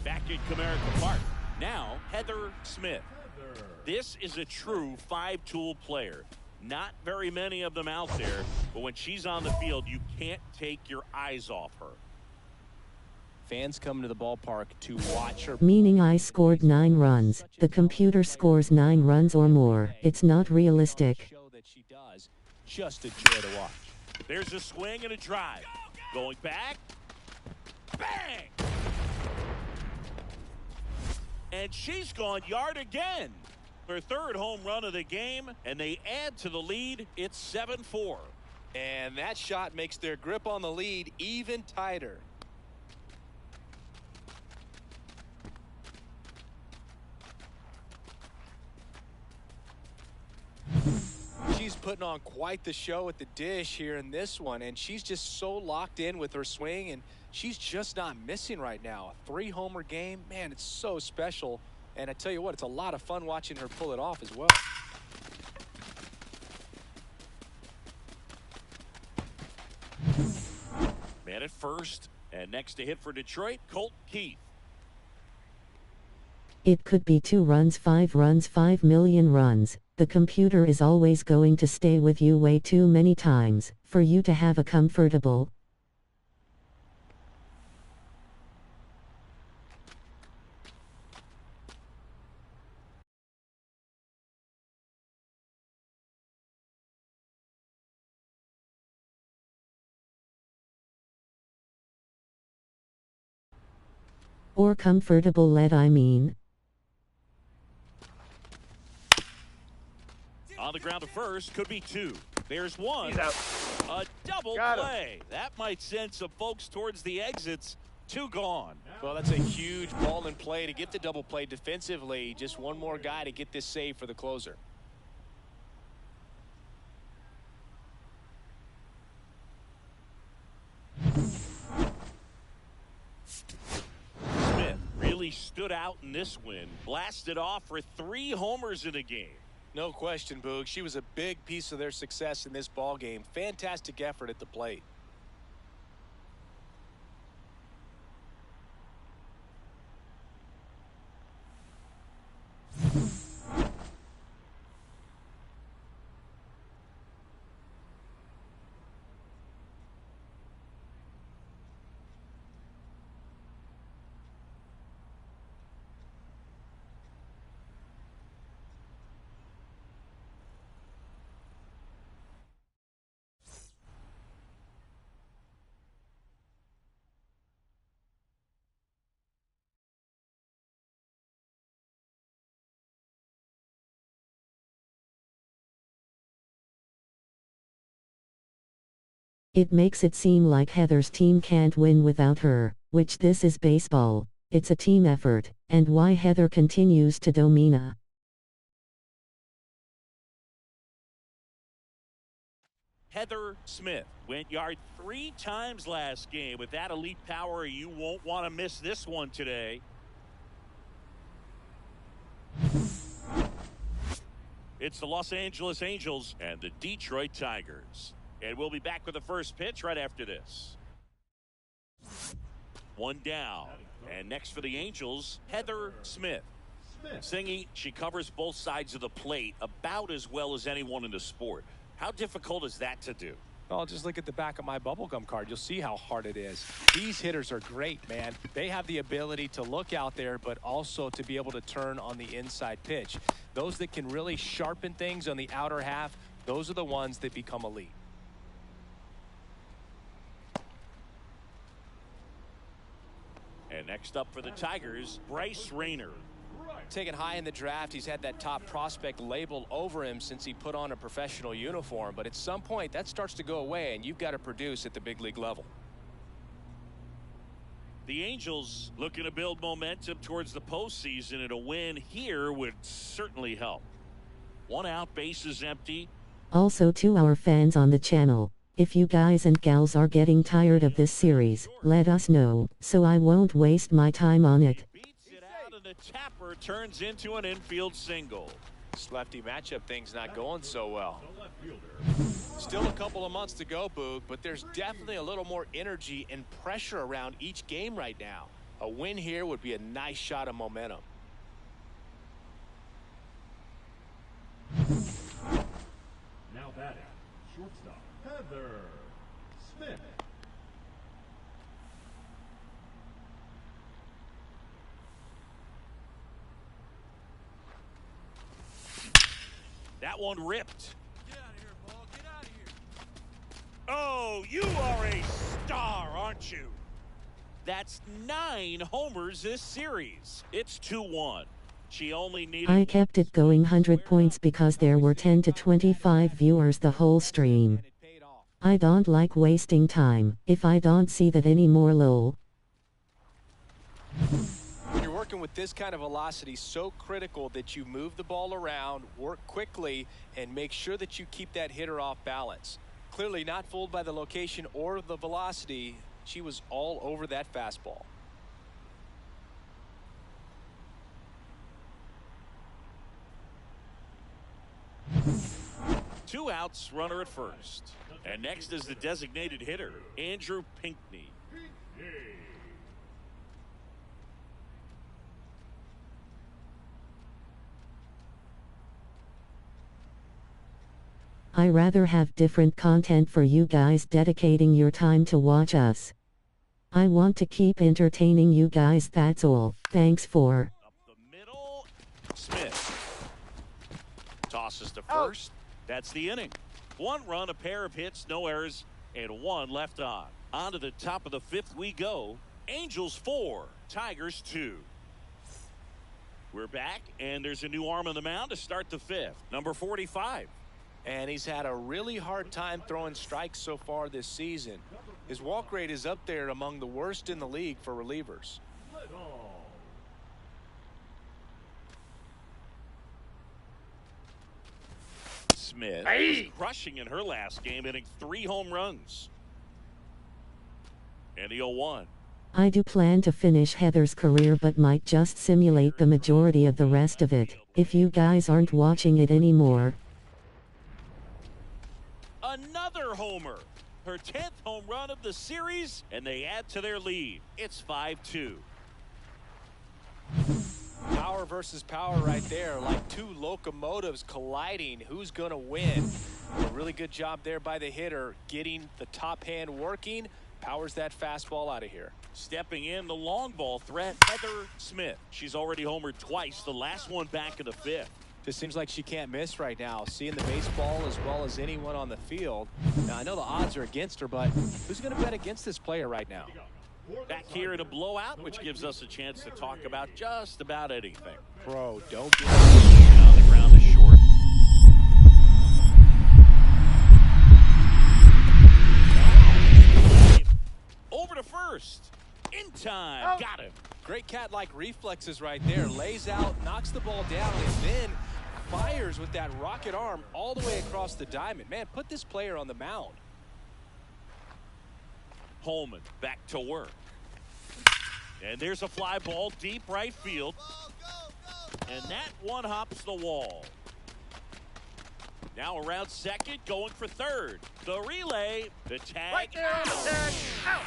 Back in Comerica Park. Now, Heather Smith. This is a true 5-tool player. Not very many of them out there, but when she's on the field, you can't take your eyes off her. Fans come to the ballpark to watch her. Meaning I scored 9 runs. The computer scores 9 runs or more. It's not realistic. Show that she does. Just a joy to watch. There's a swing and a drive. Going back. Bang! And she's gone yard again. Her 3rd home run of the game, and they add to the lead. It's 7-4. And that shot makes their grip on the lead even tighter. She's putting on quite the show at the dish here in this one, and she's just so locked in with her swing, and she's just not missing right now. A 3-homer game, man, it's so special. And I tell you what, it's a lot of fun watching her pull it off as well. Man at first, and next to hit for Detroit, Colt Keith. It could be 2 runs, 5 runs, 5 million runs. The computer is always going to stay with you way too many times for you to have a comfortable. Or comfortable lead, I mean. On the ground to first, could be 2. There's 1. He's out. A double Got him. play. That might send some folks towards the exits. 2 gone. Well, that's a huge ball in play to get the double play defensively. Just one more guy to get this save for the closer. Smith really stood out in this win. Blasted off for 3 homers in a game. No question, Boog. She was a big piece of their success in this ball game. Fantastic effort at the plate. It makes it seem like Heather's team can't win without her, which this is baseball. It's a team effort, and why Heather continues to domina. Heather Smith went yard 3 times last game. With that elite power, you won't want to miss this one today. It's the Los Angeles Angels and the Detroit Tigers. And we'll be back with the first pitch right after this. 1 down. And next for the Angels, Heather Smith. Singy, she covers both sides of the plate about as well as anyone in the sport. How difficult is that to do? Oh, just look at the back of my bubblegum card. You'll see how hard it is. These hitters are great, man. They have the ability to look out there, but also to be able to turn on the inside pitch. Those that can really sharpen things on the outer half, those are the ones that become elite. And next up for the Tigers, Bryce Rayner. Taken high in the draft, he's had that top prospect label over him since he put on a professional uniform. But at some point, that starts to go away, and you've got to produce at the big league level. The Angels looking to build momentum towards the postseason, and a win here would certainly help. 1 out, bases empty. Also to our fans on the channel, if you guys and gals are getting tired of this series, let us know, so I won't waste my time on it. Beats it out, and the tapper turns into an infield single. This lefty matchup thing's not going so well. Still a couple of months to go, Boog, but there's definitely a little more energy and pressure around each game right now. A win here would be a nice shot of momentum. Now batting, shortstop, Heather Smith. That one ripped. Get out of here, Paul. Get out of here. Oh, you are a star, aren't you? That's 9 homers this series. It's 2-1. She only needed. I kept it going 100 points because there were 10 to 25 viewers the whole stream. I don't like wasting time. If I don't see that anymore, lol. When you're working with this kind of velocity, so critical that you move the ball around, work quickly, and make sure that you keep that hitter off balance. Clearly not fooled by the location or the velocity. She was all over that fastball. Two outs, runner at first. And next is the designated hitter, Andrew Pinckney. I rather have different content for you guys dedicating your time to watch us. I want to keep entertaining you guys, that's all. Thanks for. Up the middle, Smith. Tosses to first. That's the inning. 1 run, a pair of hits, no errors, and 1 left on. On to the top of the 5th we go. Angels 4, Tigers 2. We're back, and there's a new arm on the mound to start the 5th. Number 45. And he's had a really hard time throwing strikes so far this season. His walk rate is up there among the worst in the league for relievers. Smith was crushing in her last game, hitting 3 home runs. And the 0-1. I do plan to finish Heather's career but might just simulate the majority of the rest of it, if you guys aren't watching it anymore. Another homer. Her 10th home run of the series, and they add to their lead. It's 5-2. Power versus power right there, like two locomotives colliding. Who's going to win? A really good job there by the hitter, getting the top hand working. Powers that fastball out of here. Stepping in, the long ball threat, Heather Smith. She's already homered twice, the last one back in the 5th. Just seems like she can't miss right now, seeing the baseball as well as anyone on the field. Now, I know the odds are against her, but who's going to bet against this player right now? Back here in a blowout, which gives us a chance to talk about just about anything. Bro, don't get On the ground is short. Over to first. In time. Got him. great cat-like reflexes right there. Lays out, knocks the ball down, and then fires with that rocket arm all the way across the diamond. Man, put this player on the mound. Holman back to work. And there's a fly ball deep right field. And that one hops the wall. Now around second, going for third. The relay, the tag. Right there on the tag. Out.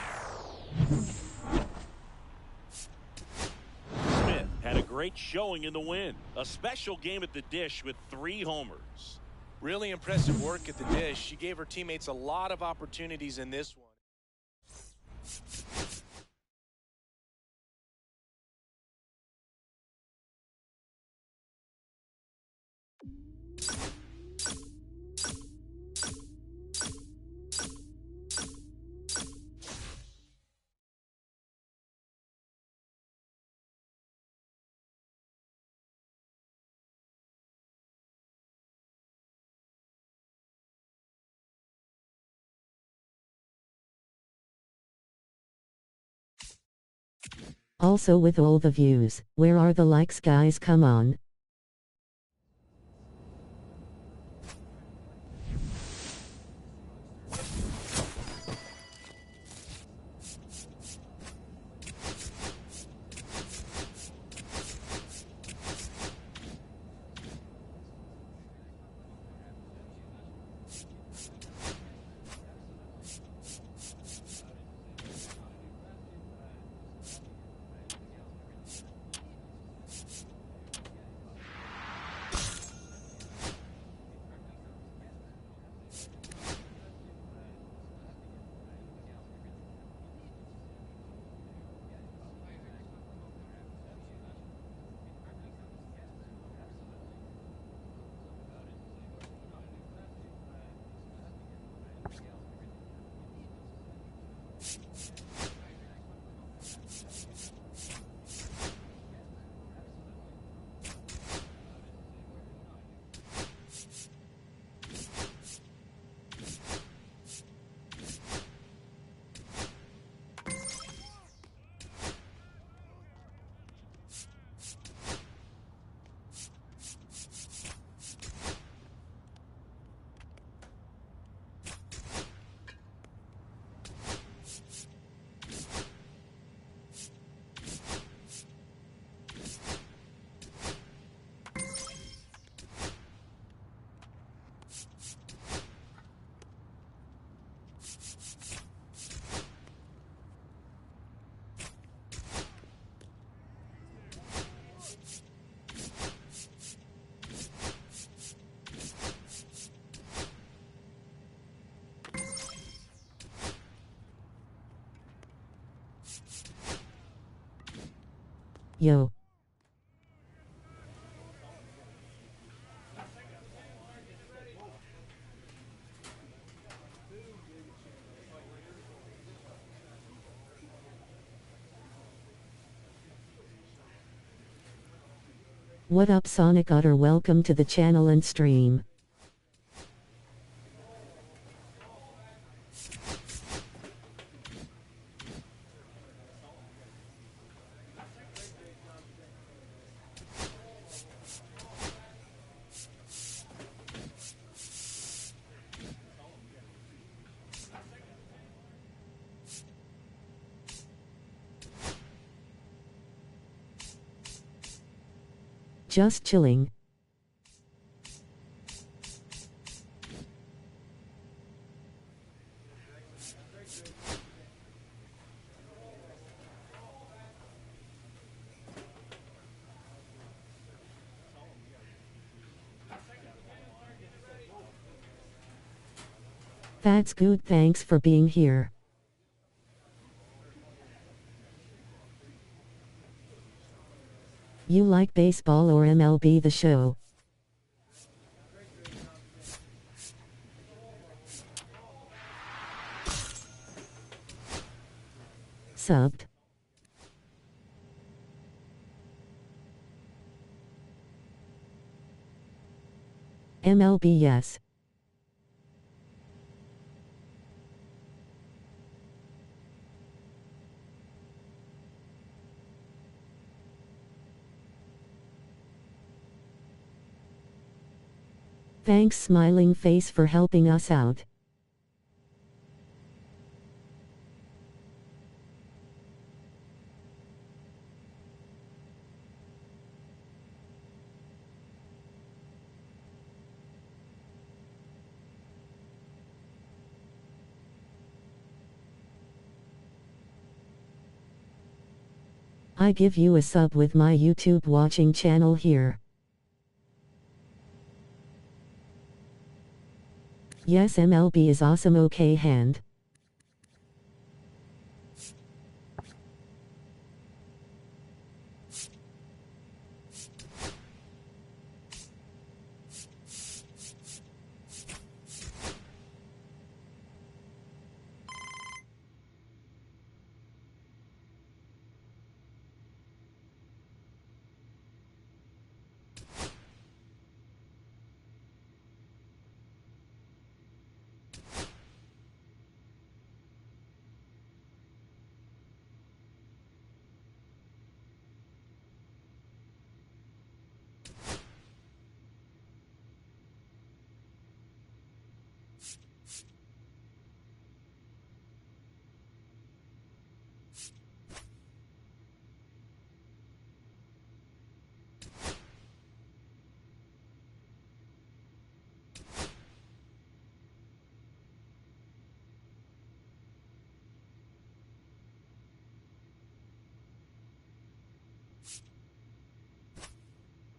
Smith had a great showing in the win. A special game at the dish with 3 homers. Really impressive work at the dish. She gave her teammates a lot of opportunities in this one. Also, with all the views, where are the likes, guys? Come on. Yo. What up, Sonic Otter? Welcome to the channel and stream. Just chilling. That's good, thanks for being here. You like baseball or MLB The Show? Subbed. MLB yes. Thanks smiling face for helping us out. I give you a sub with my YouTube watching channel here. Yes, MLB is awesome. Okay, hand.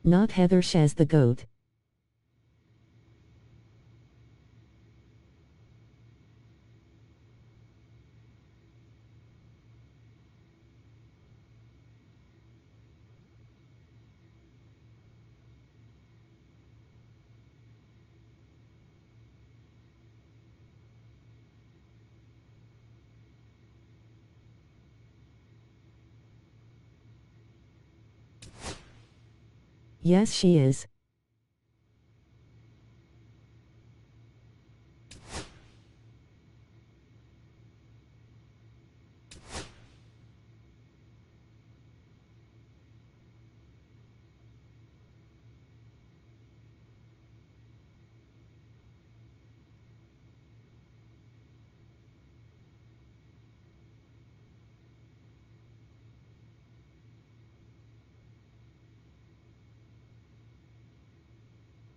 Not Heather Shaz the GOAT. Yes, she is.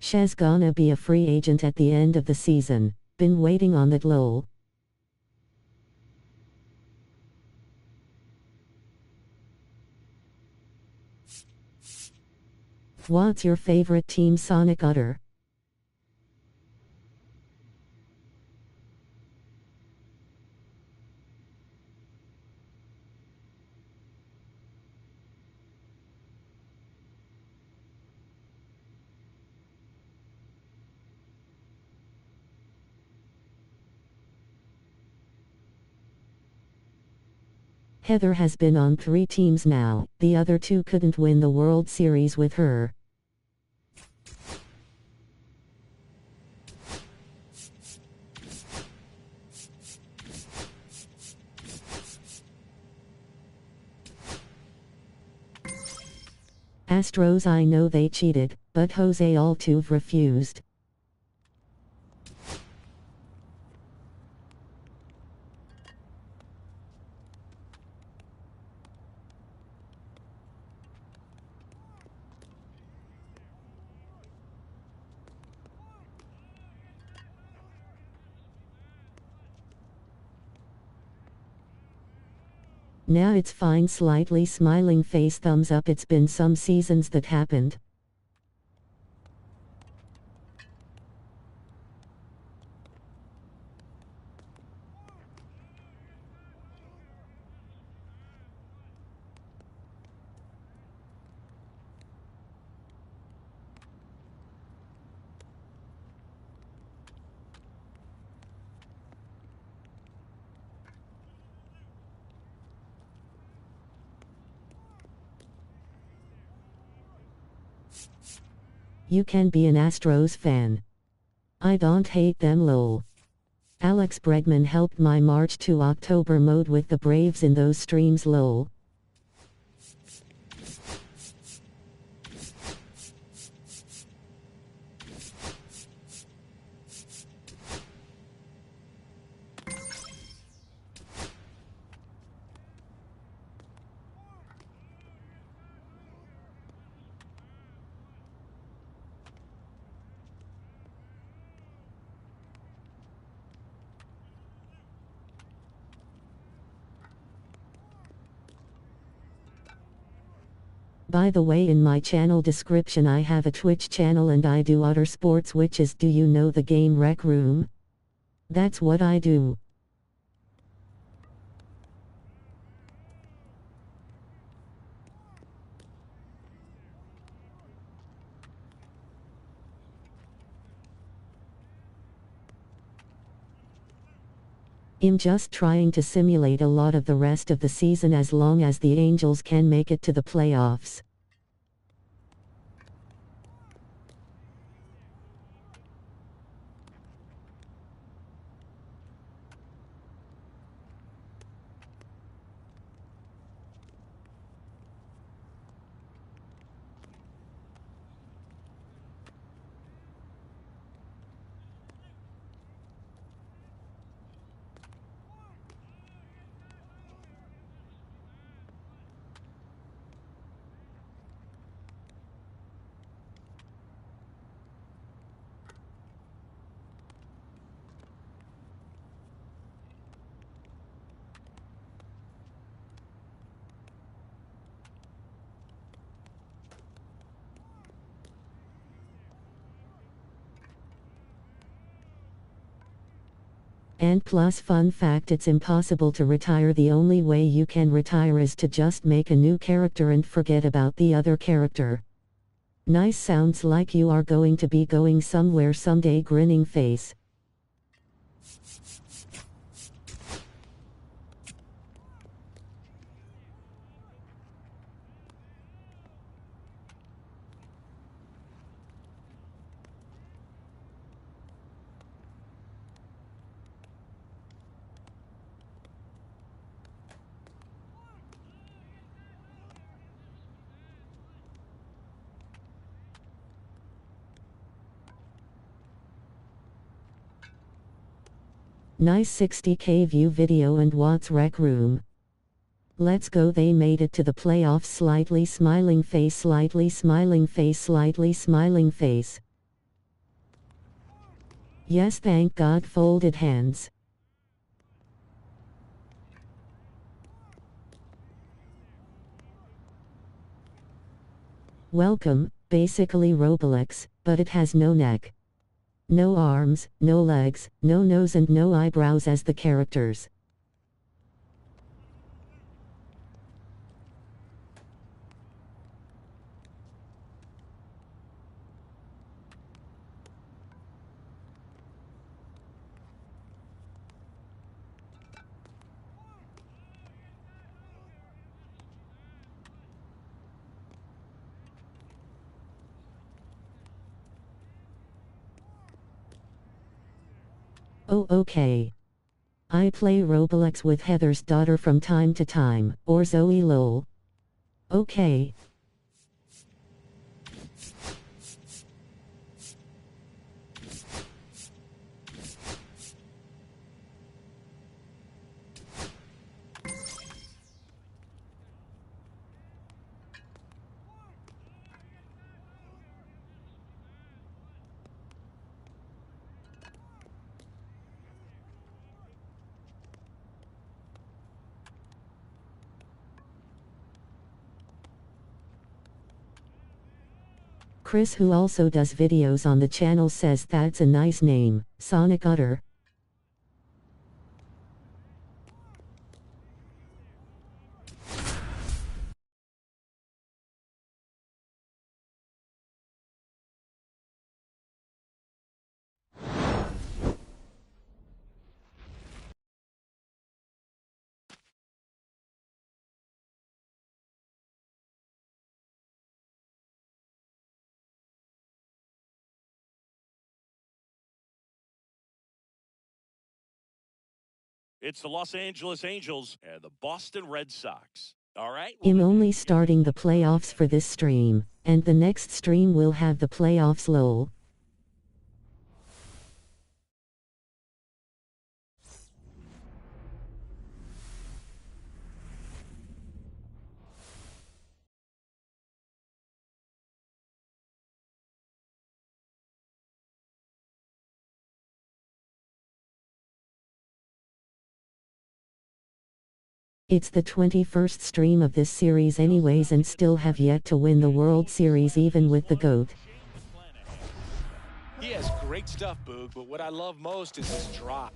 Shaz gonna be a free agent at the end of the season. Been waiting on that lol. What's your favorite team? Sonic Utter. Heather has been on 3 teams now, the other 2 couldn't win the World Series with her. Astros, I know they cheated, but Jose Altuve refused. Now it's fine, slightly smiling face, thumbs up. It's been some seasons that happened. You can be an Astros fan. I don't hate them lol. Alex Bregman helped my March to October mode with the Braves in those streams lol. By the way, in my channel description I have a Twitch channel and I do other sports, which is, do you know the game Rec Room? That's what I do. I'm just trying to simulate a lot of the rest of the season as long as the Angels can make it to the playoffs. And plus, fun fact, it's impossible to retire. The only way you can retire is to just make a new character and forget about the other character. Nice, sounds like you are going to be going somewhere someday, grinning face. Nice 60K view video and what's Rec Room? Let's go, they made it to the playoffs. Slightly smiling face, slightly smiling face, slightly smiling face. Yes, thank God, folded hands. Welcome, basically Roblox, but it has no neck. No arms, no legs, no nose and no eyebrows as the characters. Oh, okay. I play Roblox with Heather's daughter from time to time, or Zoe lol. Okay. Chris, who also does videos on the channel, says that's a nice name, Sonic Utter. It's the Los Angeles Angels and the Boston Red Sox. All right. I'm only starting the playoffs for this stream, and the next stream will have the playoffs lol. It's the 21st stream of this series anyways, and still have yet to win the World Series even with the GOAT. He has great stuff, Boog, but what I love most is his drop.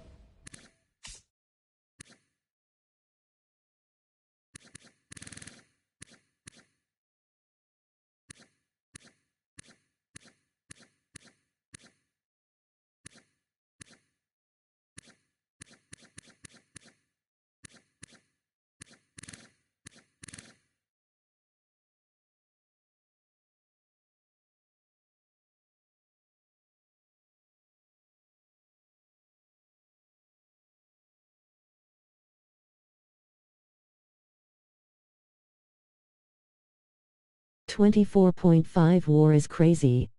.5 WAR is crazy.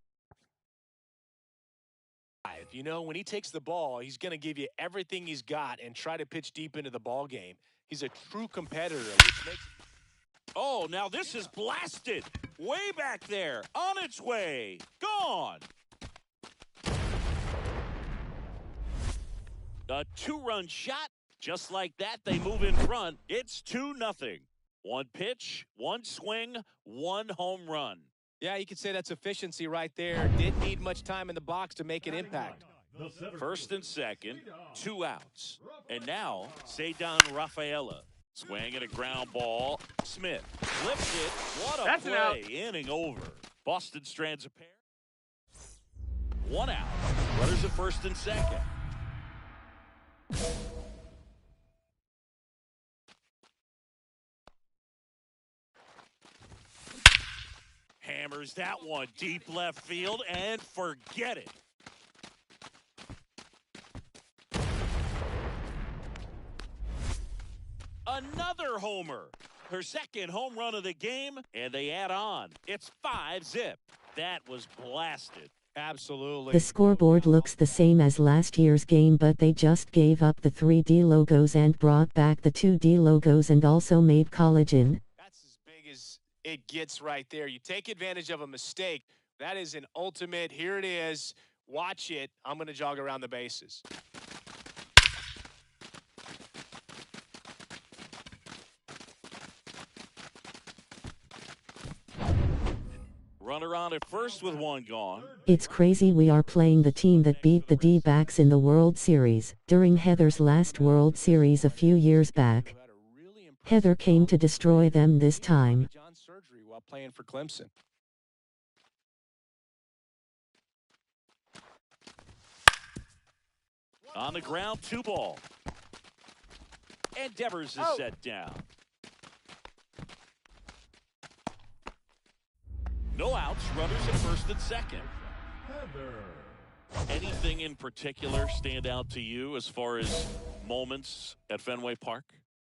You know, when he takes the ball, he's going to give you everything he's got and try to pitch deep into the ball game. He's a true competitor, which makes... Oh, now this is blasted. Way back there. On its way. Gone. A two-run shot. Just like that, they move in front. It's 2-0. One pitch, one swing, one home run. Yeah, you could say that's efficiency right there. Didn't need much time in the box to make an impact. First and second, 2 outs. And now, Cedar Rafaela. Swinging a ground ball. Smith flips it. What a That's an out. play. Inning over. Boston strands a pair. 1 out. Runners at first and second. Hammers that one deep left field and forget it. Another homer. Her second home run of the game, and they add on. It's 5-zip. That was blasted. Absolutely. The scoreboard looks the same as last year's game, but they just gave up the 3D logos and brought back the 2D logos and also made collagen. That's as big as it gets right there. You take advantage of a mistake. That is an ultimate. Here it is. Watch it. I'm going to jog around the bases. Runner on at first with one gone. It's crazy we are playing the team that beat the D-backs in the World Series, during Heather's last World Series a few years back. Heather came to destroy them this time. John surgery while playing for Clemson. On the ground, 2-ball. And Devers is set down. No outs, runners at first and second. Anything in particular stand out to you as far as moments at Fenway Park?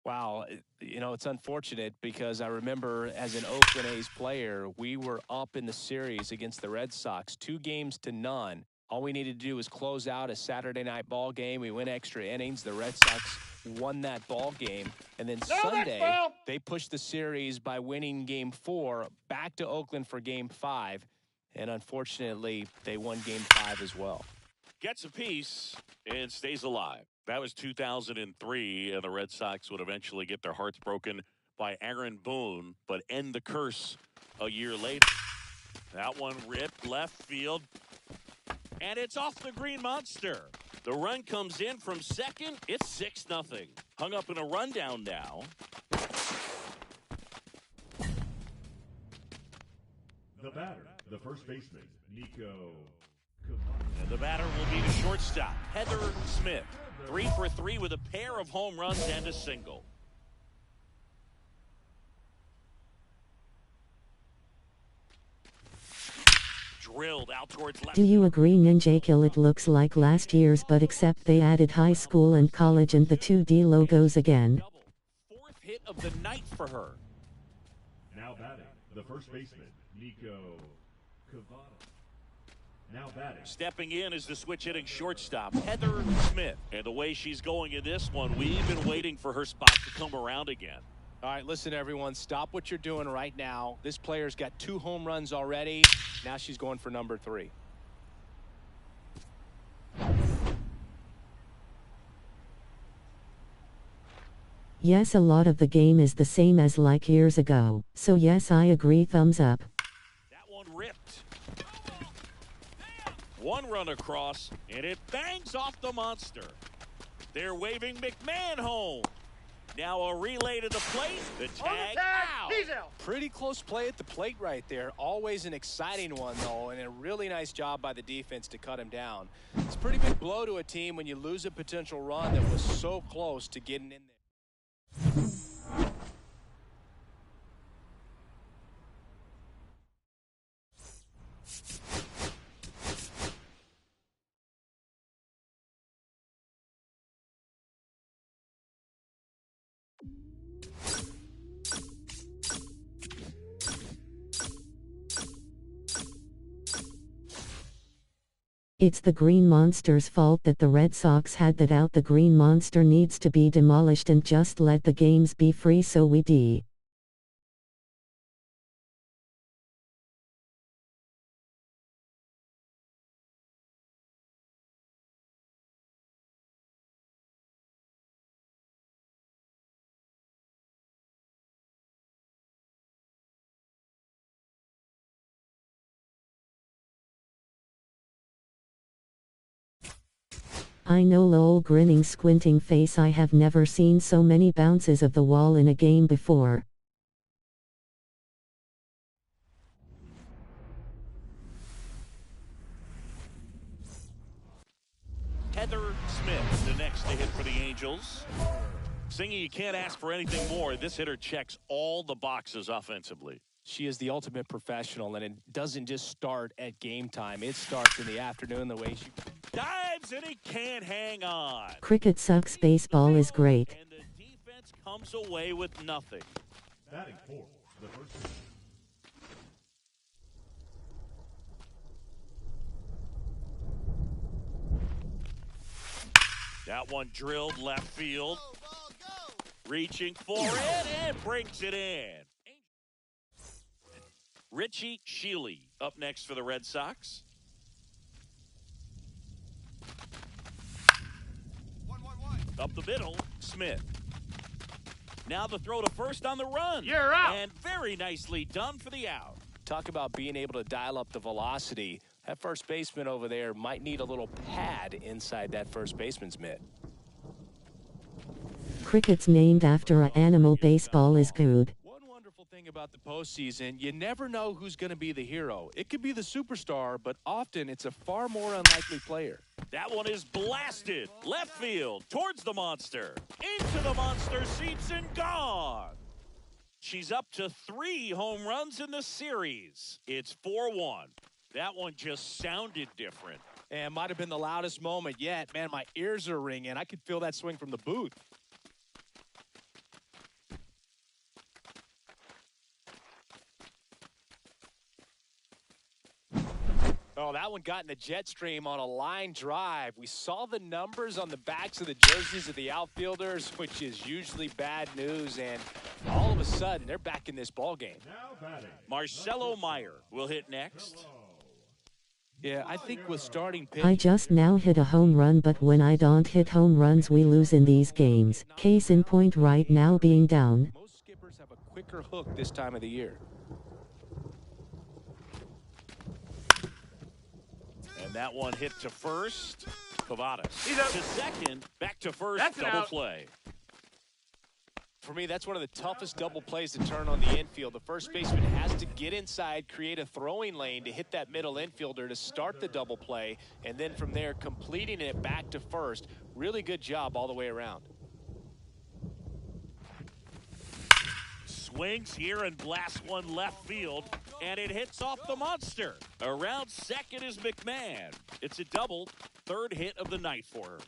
Wow, you know, it's unfortunate because I remember as an Oakland A's player, we were up in the series against the Red Sox, 2-0. All we needed to do was close out a Saturday night ball game. We went extra innings. The Red Sox won that ball game. And then Sunday, they pushed the series by winning Game 4 back to Oakland for Game 5. And unfortunately, they won Game 5 as well. Gets a piece and stays alive. That was 2003, and the Red Sox would eventually get their hearts broken by Aaron Boone, but end the curse a year later. That one ripped left field. And it's off the green monster. The run comes in from second. It's 6-0. Hung up in a rundown now. The batter, the first baseman, Nico. And the batter will be the shortstop, Heather Smith. 3 for 3 with a pair of home runs and a single. Drilled out towards left. Do you agree, Ninja Kill? It looks like last year's, but except they added high school and college and the 2D logos again. Fourth hit of the night for her. Now batting, the first baseman, Nico. Now batting. Stepping in is the switch-hitting shortstop, Heather Smith. And the way she's going in this one, we've been waiting for her spot to come around again. All right, listen, everyone. Stop what you're doing right now. This player's got 2 home runs already. Now she's going for number 3. Yes, a lot of the game is the same as like years ago. So yes, I agree, thumbs up. That one ripped. One run across, and it bangs off the monster. They're waving McMahon home. Now a relay to the plate. The tag, out. He's out. Pretty close play at the plate right there. Always an exciting one, though, and a really nice job by the defense to cut him down. It's a pretty big blow to a team when you lose a potential run that was so close to getting in there. It's the Green Monster's fault that the Red Sox had that out. The Green Monster needs to be demolished and just let the games be free so we d. I know, lol, grinning squinting face. I have never seen so many bounces of the wall in a game before. Heather Smith, the next to hit for the Angels. Singing, you can't ask for anything more. This hitter checks all the boxes offensively. She is the ultimate professional, and it doesn't just start at game time. It starts in the afternoon the way she dives, and he can't hang on. Cricket sucks, baseball is great. And the defense comes away with nothing. Batting fourth, the first baseman. That one drilled left field. Reaching for it and brings it in. Richie Shealy up next for the Red Sox. 1-1-1. Up the middle, Smith. Now the throw to first on the run. You're out. And very nicely done for the out. talk about being able to dial up the velocity. That first baseman over there might need a little pad inside that first baseman's mitt. Cricket's named after a animal. Baseball is good. One wonderful thing about the postseason, you never know who's going to be the hero. It could be the superstar, but often it's a far more unlikely player. That one is blasted left field towards the monster. Into the monster seats and gone. She's up to 3 home runs in the series. It's 4-1. That one just sounded different. And might have been the loudest moment yet. Man, my ears are ringing. I could feel that swing from the booth. Oh, that one got in the jet stream on a line drive. We saw the numbers on the backs of the jerseys of the outfielders, which is usually bad news, and all of a sudden, they're back in this ball game. Now batting. Marcelo Meyer will hit next. Yeah, I think with starting pitch. I just now hit a home run, but when I don't hit home runs, we lose in these games. Case in point, right now being down. Most skippers have a quicker hook this time of the year. that one hit to first. Kavadas He's out. to second. Back to first. That's an double out. play. For me, that's one of the toughest double plays to turn on the infield. The first baseman has to get inside, create a throwing lane to hit that middle infielder to start the double play, and then from there, completing it back to first. Really good job all the way around. Swings here and blasts one left field, and it hits off the monster. Around second is McMahon. It's a double, third hit of the night for her.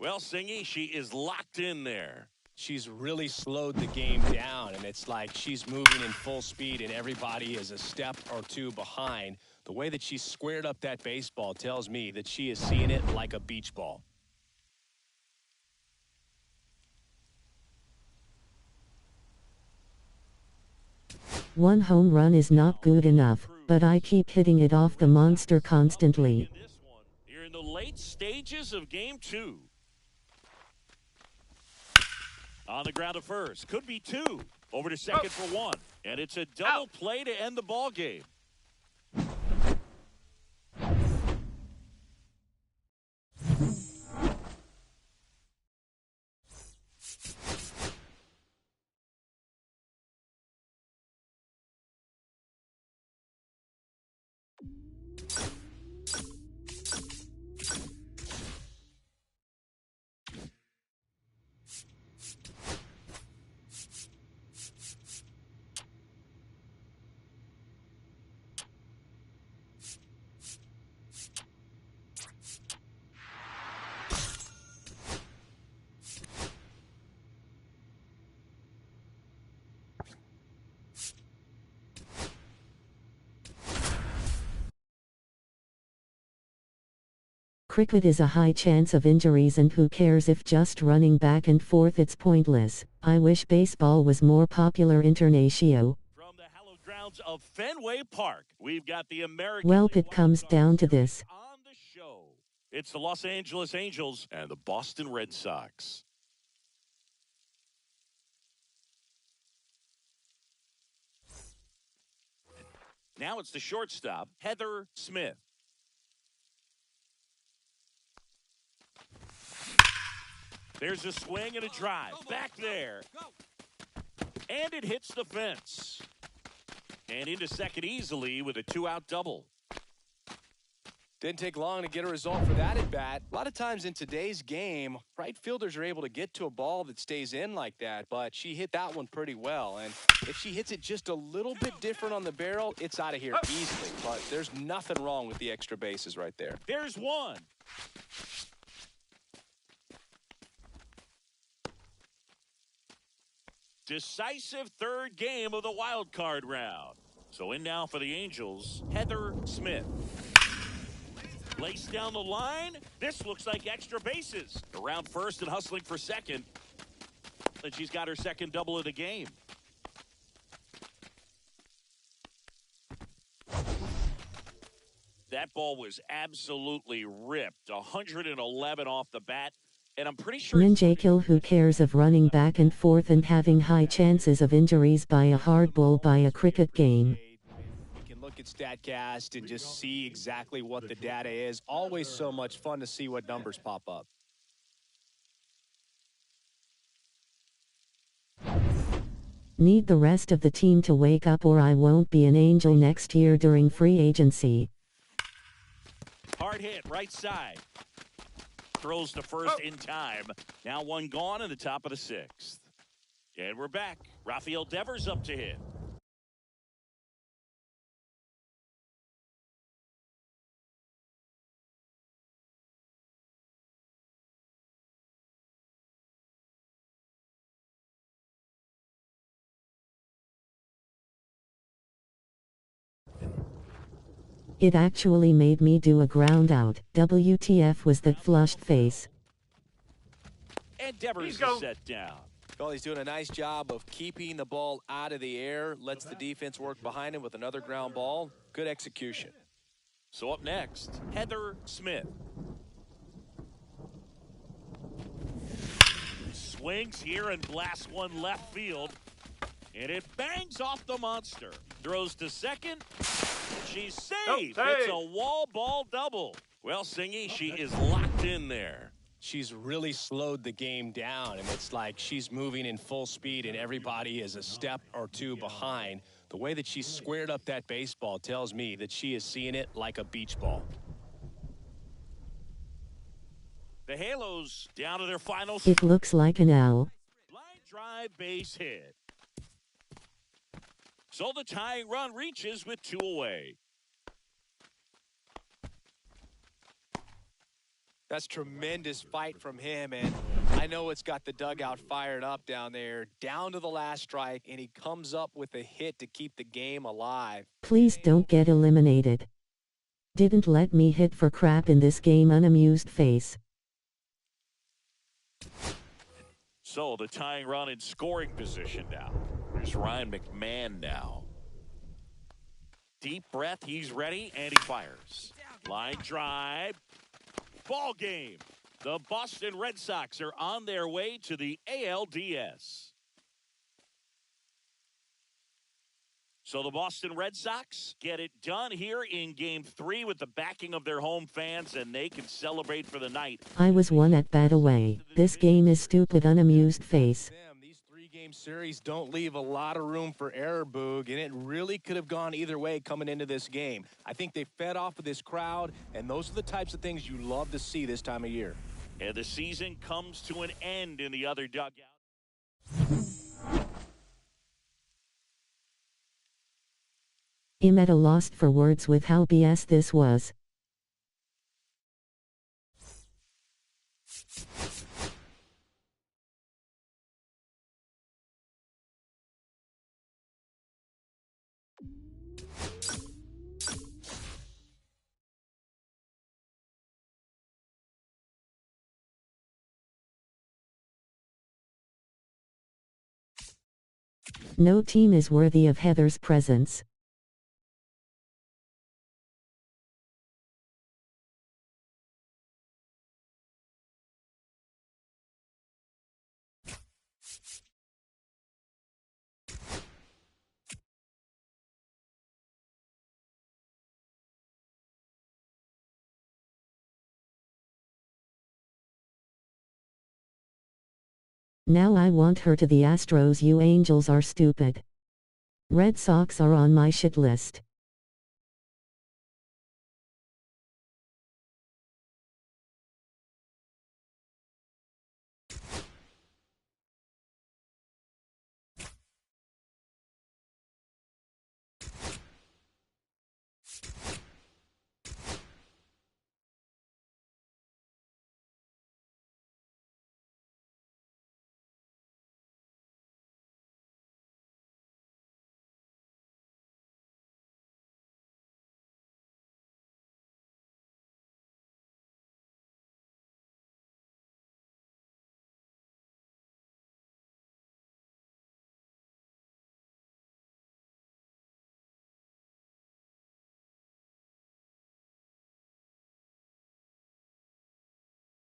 Well, Singy, she is locked in there. She's really slowed the game down, and it's like she's moving in full speed, and everybody is a step or two behind. The way that she squared up that baseball tells me that she is seeing it like a beach ball. One home run is not good enough, but I keep hitting it off the monster constantly. You're in the late stages of game 2. On the ground to first. Could be 2. Over to second for 1. And it's a double play to end the ball game. Cricket is a high chance of injuries, and who cares if just running back and forth, it's pointless. I wish baseball was more popular internatio. From the hallowed grounds of Fenway Park, we've got the American Welp, League it comes Wild down to Card this. Series on the show. It's the Los Angeles Angels and the Boston Red Sox. Now it's the shortstop, Heather Smith. There's a swing and a drive. Back there. And it hits the fence. And into second easily with a 2-out double. Didn't take long to get a result for that at bat. A lot of times in today's game, right fielders are able to get to a ball that stays in like that, but she hit that one pretty well. And if she hits it just a little bit different on the barrel, it's out of here easily. But there's nothing wrong with the extra bases right there. There's one. Decisive third game of the wild card round. So in now for the Angels, Heather Smith. Lace down the line. This looks like extra bases. Around first and hustling for second. And she's got her second double of the game. That ball was absolutely ripped. 111 off the bat. And I'm pretty sure Ninja Kill, who cares of running back and forth and having high chances of injuries by a hard ball by a cricket game. You can look at StatCast and just see exactly what the data is. Always so much fun to see what numbers pop up. Need the rest of the team to wake up, or I won't be an Angel next year during free agency. Hard hit, right side. Throws to first in time. Now one gone in the top of the 6th. And we're back. Rafael Devers up to hit. It actually made me do a ground out. WTF was that flushed face. And Devers is set down. Well, he's doing a nice job of keeping the ball out of the air. Lets the defense work behind him with another ground ball. Good execution. So up next, Heather Smith. Swings here and blasts one left field. And it bangs off the monster. Throws to second. She's safe. Oh, hey. It's a wall ball double. Well, Singy, she is locked in there. She's really slowed the game down, and it's like she's moving in full speed, and everybody is a step or two behind. The way that she squared up that baseball tells me that she is seeing it like a beach ball. The Halos down to their final. It looks like an owl. Line drive base hit. So the tying run reaches with 2 away. That's tremendous fight from him, and I know it's got the dugout fired up down there, down to the last strike, and he comes up with a hit to keep the game alive. Please don't get eliminated. Didn't let me hit for crap in this game, unamused face. So the tying run in scoring position now. Here's Ryan McMahon now. Deep breath, he's ready, and he fires. Line drive. Ball game. The Boston Red Sox are on their way to the ALDS. So the Boston Red Sox get it done here in Game 3 with the backing of their home fans, and they can celebrate for the night. I was 1 at bat away. This game is stupid, unamused face. These 3-game series don't leave a lot of room for error, Boog, and it really could have gone either way coming into this game. I think they fed off of this crowd, and those are the types of things you love to see this time of year. And the season comes to an end in the other dugout. I'm at a loss for words with how BS this was. No team is worthy of Heather's presence. Now I want her to the Astros. You Angels are stupid. Red Sox are on my shit list.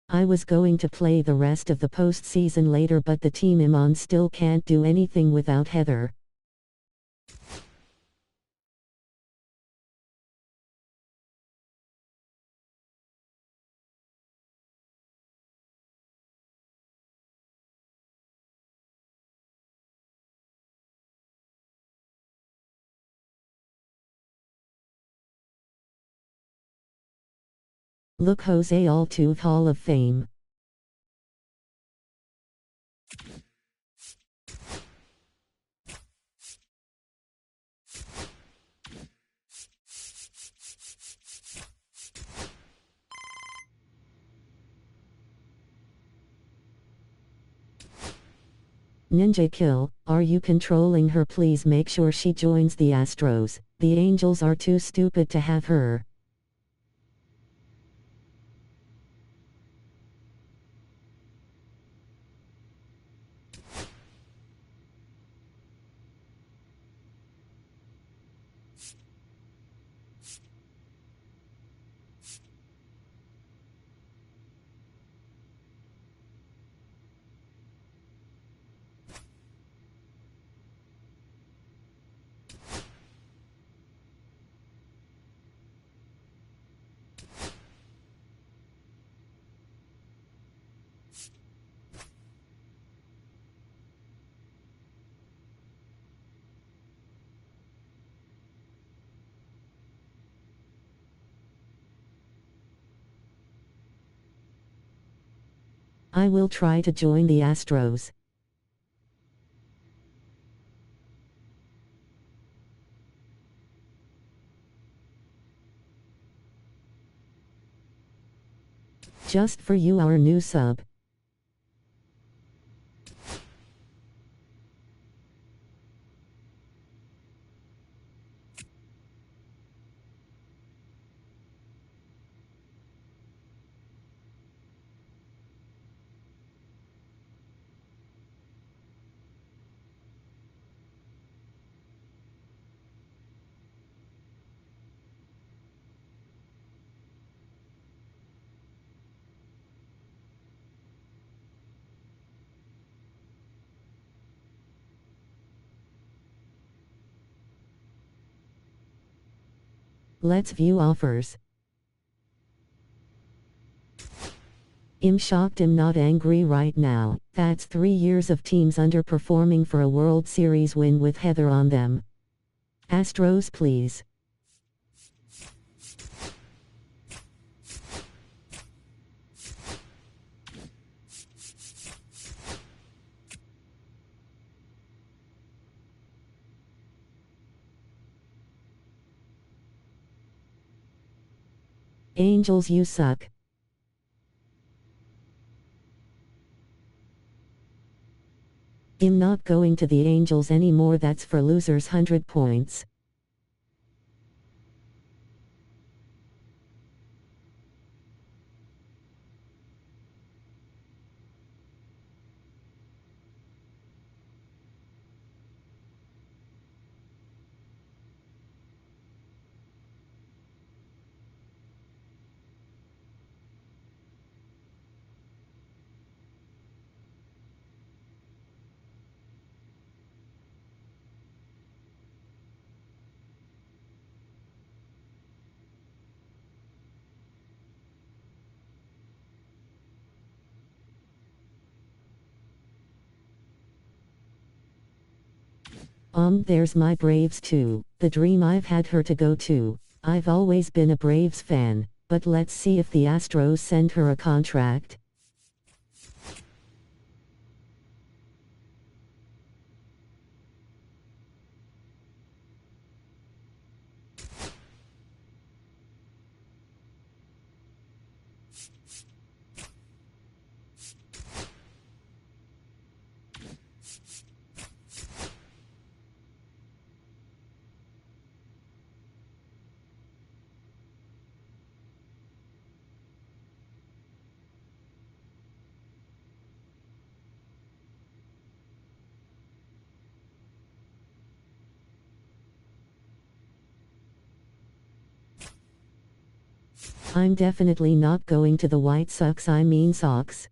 I was going to play the rest of the postseason later, but the team I'm on still can't do anything without Heather. Look, Jose Altuve, Hall of Fame. Ninja Kill, are you controlling her? Please make sure she joins the Astros. The Angels are too stupid to have her. I will try to join the Astros. Just for you, our new sub. Let's view offers. I'm shocked I'm not angry right now. That's 3 years of teams underperforming for a World Series win with Heather on them. Astros please. Angels you suck. I'm not going to the Angels anymore, that's for losers. 100 points. There's my Braves too, the dream I've had her to go to. I've always been a Braves fan, but let's see if the Astros send her a contract. I'm definitely not going to the White Sox, I mean Sox.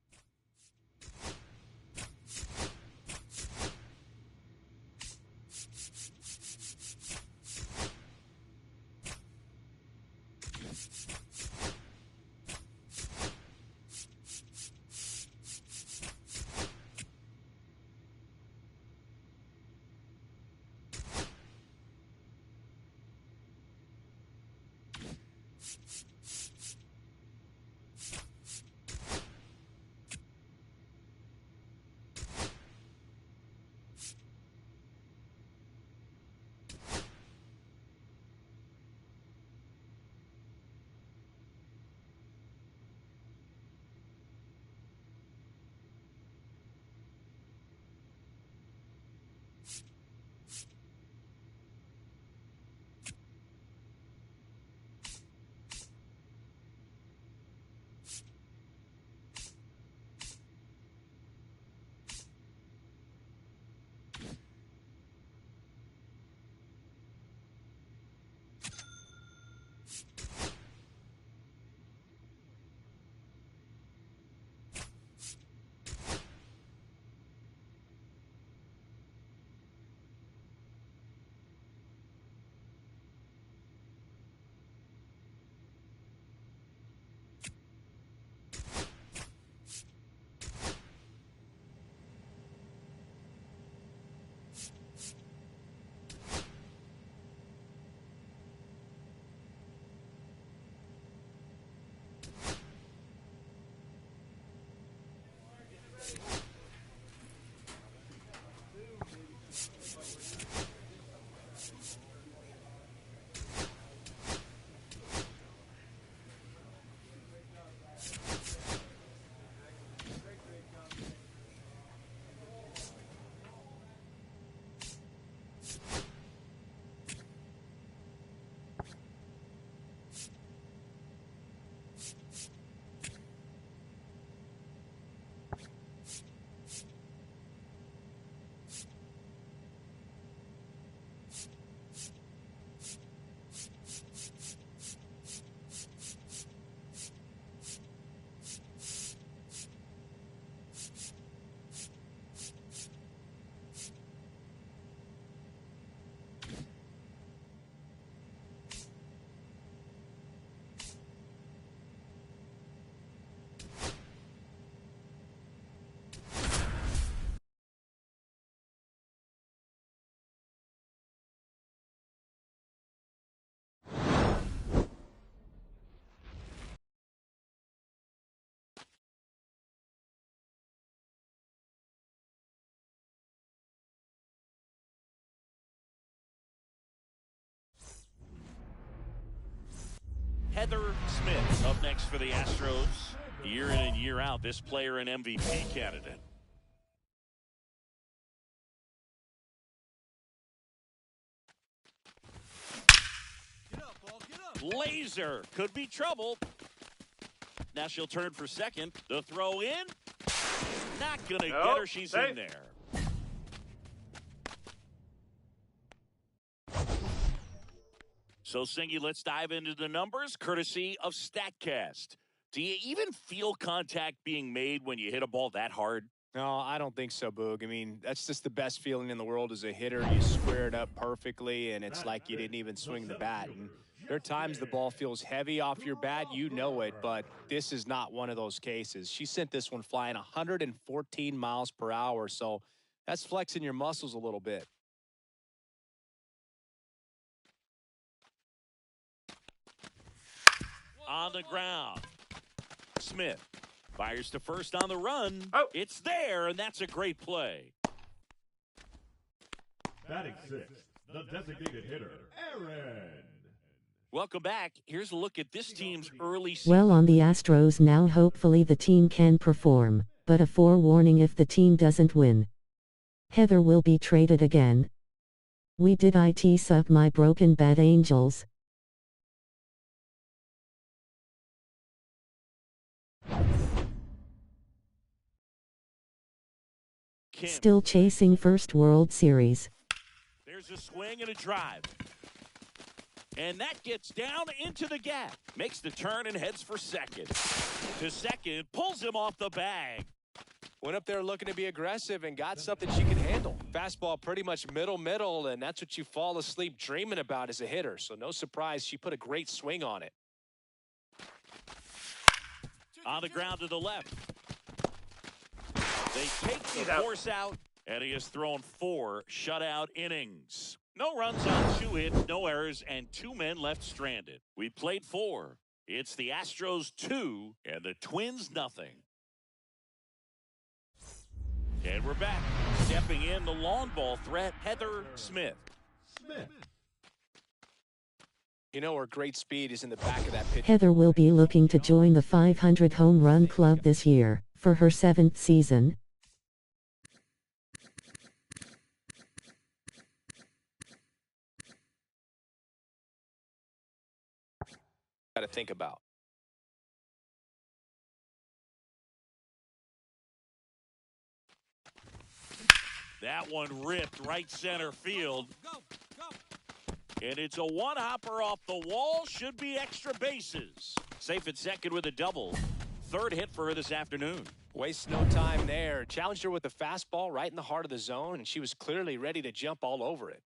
Heather Smith up next for the Astros. Year in and year out, this player an MVP candidate. Get up, ball, get up. Laser could be trouble. Now she'll turn for second. The throw in. Not going to get her. She's in there. So, Singy, let's dive into the numbers, courtesy of StatCast. Do you even feel contact being made when you hit a ball that hard? No, I don't think so, Boog. I mean, that's just the best feeling in the world as a hitter. You square it up perfectly, and it's like you didn't even swing the bat. And there are times the ball feels heavy off your bat. You know it, but this is not one of those cases. She sent this one flying 114 miles per hour, so that's flexing your muscles a little bit. On the ground. Smith fires to first on the run. Oh. It's there, and that's a great play. Batting sixth, the designated hitter, Aaron. Welcome back. Here's a look at this team's early season. Well, on the Astros now, hopefully the team can perform, but a forewarning if the team doesn't win. Heather will be traded again. We did it suck my broken bat angels. Kim. Still chasing first World Series. There's a swing and a drive. And that gets down into the gap. Makes the turn and heads for second. To second, pulls him off the bag. Went up there looking to be aggressive and got something she can handle. Fastball pretty much middle, and that's what you fall asleep dreaming about as a hitter. So no surprise, she put a great swing on it. On the ground to the left. They take the force out, and he has thrown 4 shutout innings. No runs on 2 hits, no errors, and 2 men left stranded. We played 4. It's the Astros 2 and the Twins nothing. And we're back. Stepping in the long ball threat, Heather Smith. You know her great speed is in the back of that pitch. Heather will be looking to join the 500 home run club this year, for her 7th season. Got to think about. That one ripped right center field. And it's a one-hopper off the wall. Should be extra bases. Safe at second with a double. 3rd hit for her this afternoon. Waste no time there. Challenged her with a fastball right in the heart of the zone, and she was clearly ready to jump all over it.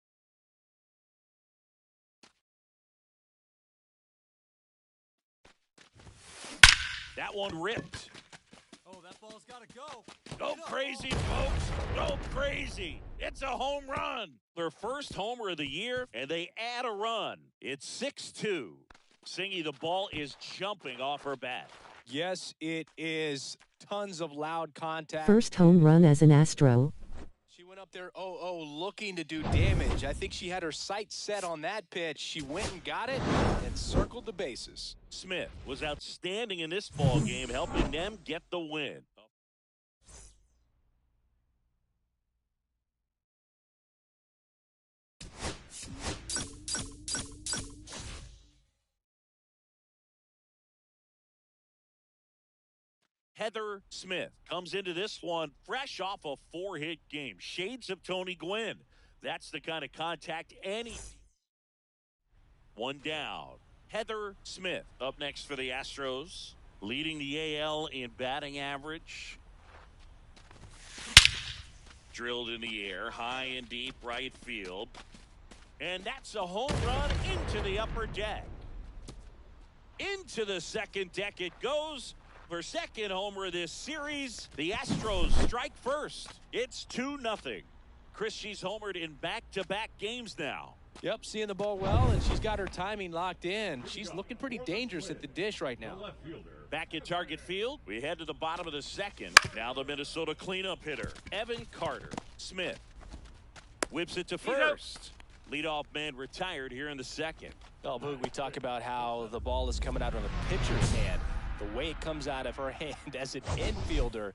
That one ripped. Oh, that ball's got to go. Go crazy, folks. Go crazy. It's a home run. Their first homer of the year, and they add a run. It's 6-2. Singy, the ball is jumping off her bat. Yes, it is. Tons of loud contact. First home run as an Astro. She went up there, looking to do damage. I think she had her sights set on that pitch. She went and got it and circled the bases. Smith was outstanding in this ball game, helping them get the win. Heather Smith comes into this one fresh off a 4-hit game. Shades of Tony Gwynn. That's the kind of contact any. One down. Heather Smith up next for the Astros, leading the AL in batting average. Drilled in the air, high and deep right field. And that's a home run into the upper deck. Into the second deck it goes. For second homer of this series, the Astros strike first. It's 2-0. Chris, she's homered in back-to-back games now. Yep, seeing the ball well, and she's got her timing locked in. She's looking pretty dangerous at the dish right now. Back at target field, we head to the bottom of the second. Now the Minnesota cleanup hitter, Evan Carter. Smith whips it to first. Leadoff man retired here in the second. Oh, Boog, we talk about how the ball is coming out of the pitcher's hand. The way it comes out of her hand as an infielder,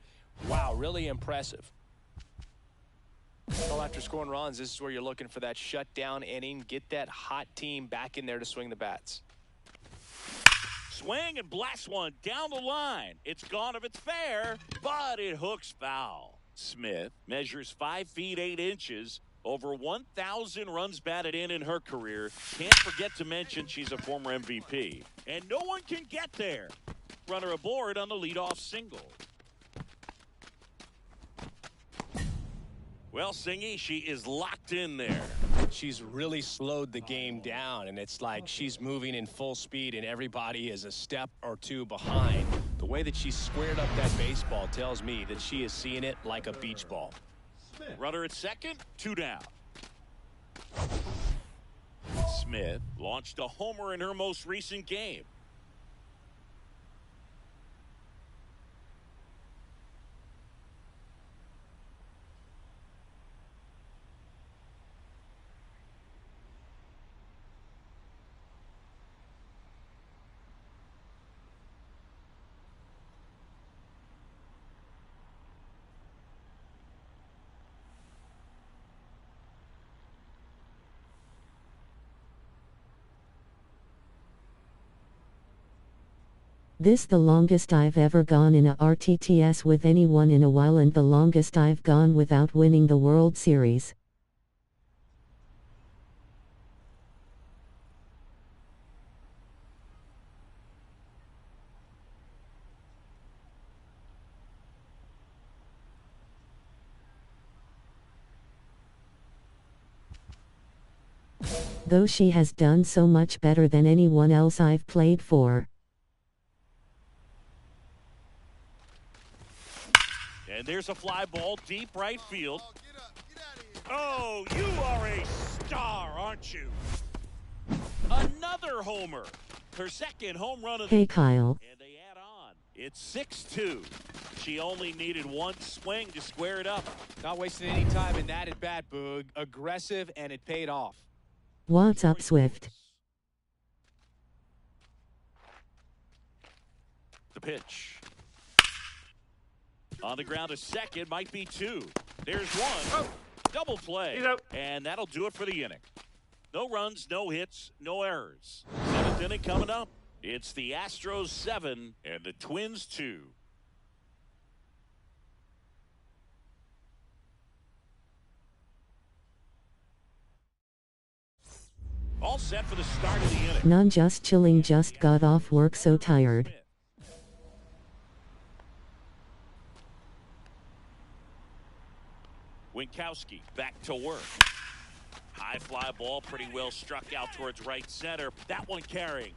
wow, really impressive. Well, after scoring runs, this is where you're looking for that shutdown inning. Get that hot team back in there to swing the bats. Swing and blast one down the line. It's gone if it's fair, but it hooks foul. Smith measures 5 feet 8 inches. Over 1,000 runs batted in her career. Can't forget to mention she's a former MVP. And no one can get there. Runner aboard on the leadoff single. Well, Singy, she is locked in there. She's really slowed the game down, and it's like she's moving in full speed, and everybody is a step or two behind. The way that she squared up that baseball tells me that she is seeing it like a beach ball. Runner at second, 2 down. Smith launched a homer in her most recent game. This the longest I've ever gone in a RTTS with anyone in a while, and the longest I've gone without winning the World Series. Though she has done so much better than anyone else I've played for. And there's a fly ball deep right field. Oh, you are a star, aren't you? Another homer. Her second home run of the Hey Kyle. And they add on. It's 6-2. She only needed one swing to square it up. Not wasting any time in that at bat, Boog. Aggressive, and it paid off. What's up, Swift? The pitch. On the ground, a second, might be 2. There's 1. Double play. And that'll do it for the inning. No runs, no hits, no errors. 7th inning coming up. It's the Astros 7 and the Twins 2. All set for the start of the inning. None, just chilling, just got off work, so tired. Winkowski back to work. High fly ball, pretty well struck out towards right center. That one carrying.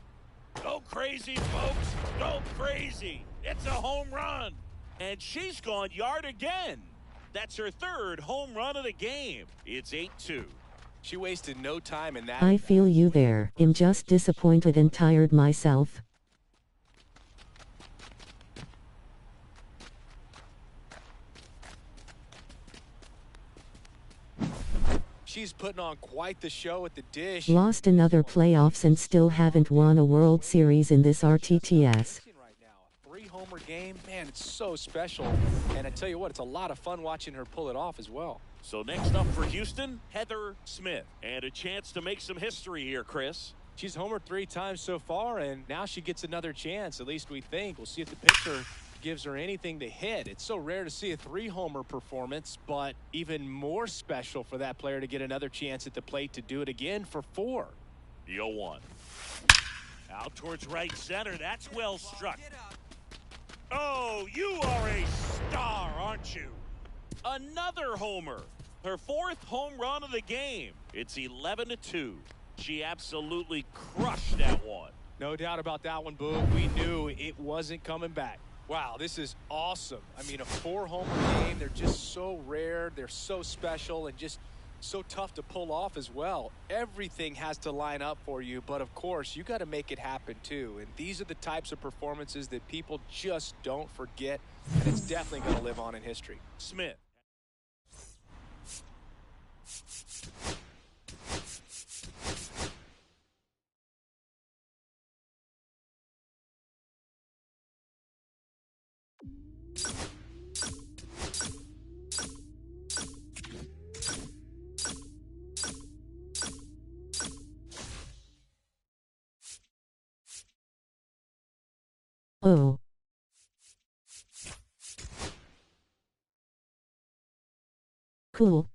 Go crazy, folks. Go crazy. It's a home run. And she's gone yard again. That's her 3rd home run of the game. It's 8-2. She wasted no time in that. I feel you there. I'm just disappointed and tired myself. she's putting on quite the show at the dish. Lost another playoffs and still haven't won a World Series in this RTTS. Right now, a 3-homer game, man, it's so special. And I tell you what, it's a lot of fun watching her pull it off as well. So next up for Houston, Heather Smith. And a chance to make some history here, Chris. She's homered 3 times so far, and now she gets another chance, at least we think. We'll see if the pitcher gives her anything to hit. It's so rare to see a 3-homer performance, but even more special for that player to get another chance at the plate to do it again for 4. The 0-1. Out towards right center. That's well struck. Oh, you are a star, aren't you? Another homer. Her 4th home run of the game. It's 11-2. She absolutely crushed that one. No doubt about that one, Boog. We knew it wasn't coming back. Wow, this is awesome. I mean, a 4-homer game, they're just so rare. They're so special and just so tough to pull off as well. Everything has to line up for you, but of course, you got to make it happen too. And these are the types of performances that people just don't forget, and it's definitely going to live on in history. Smith. Oh. Cool.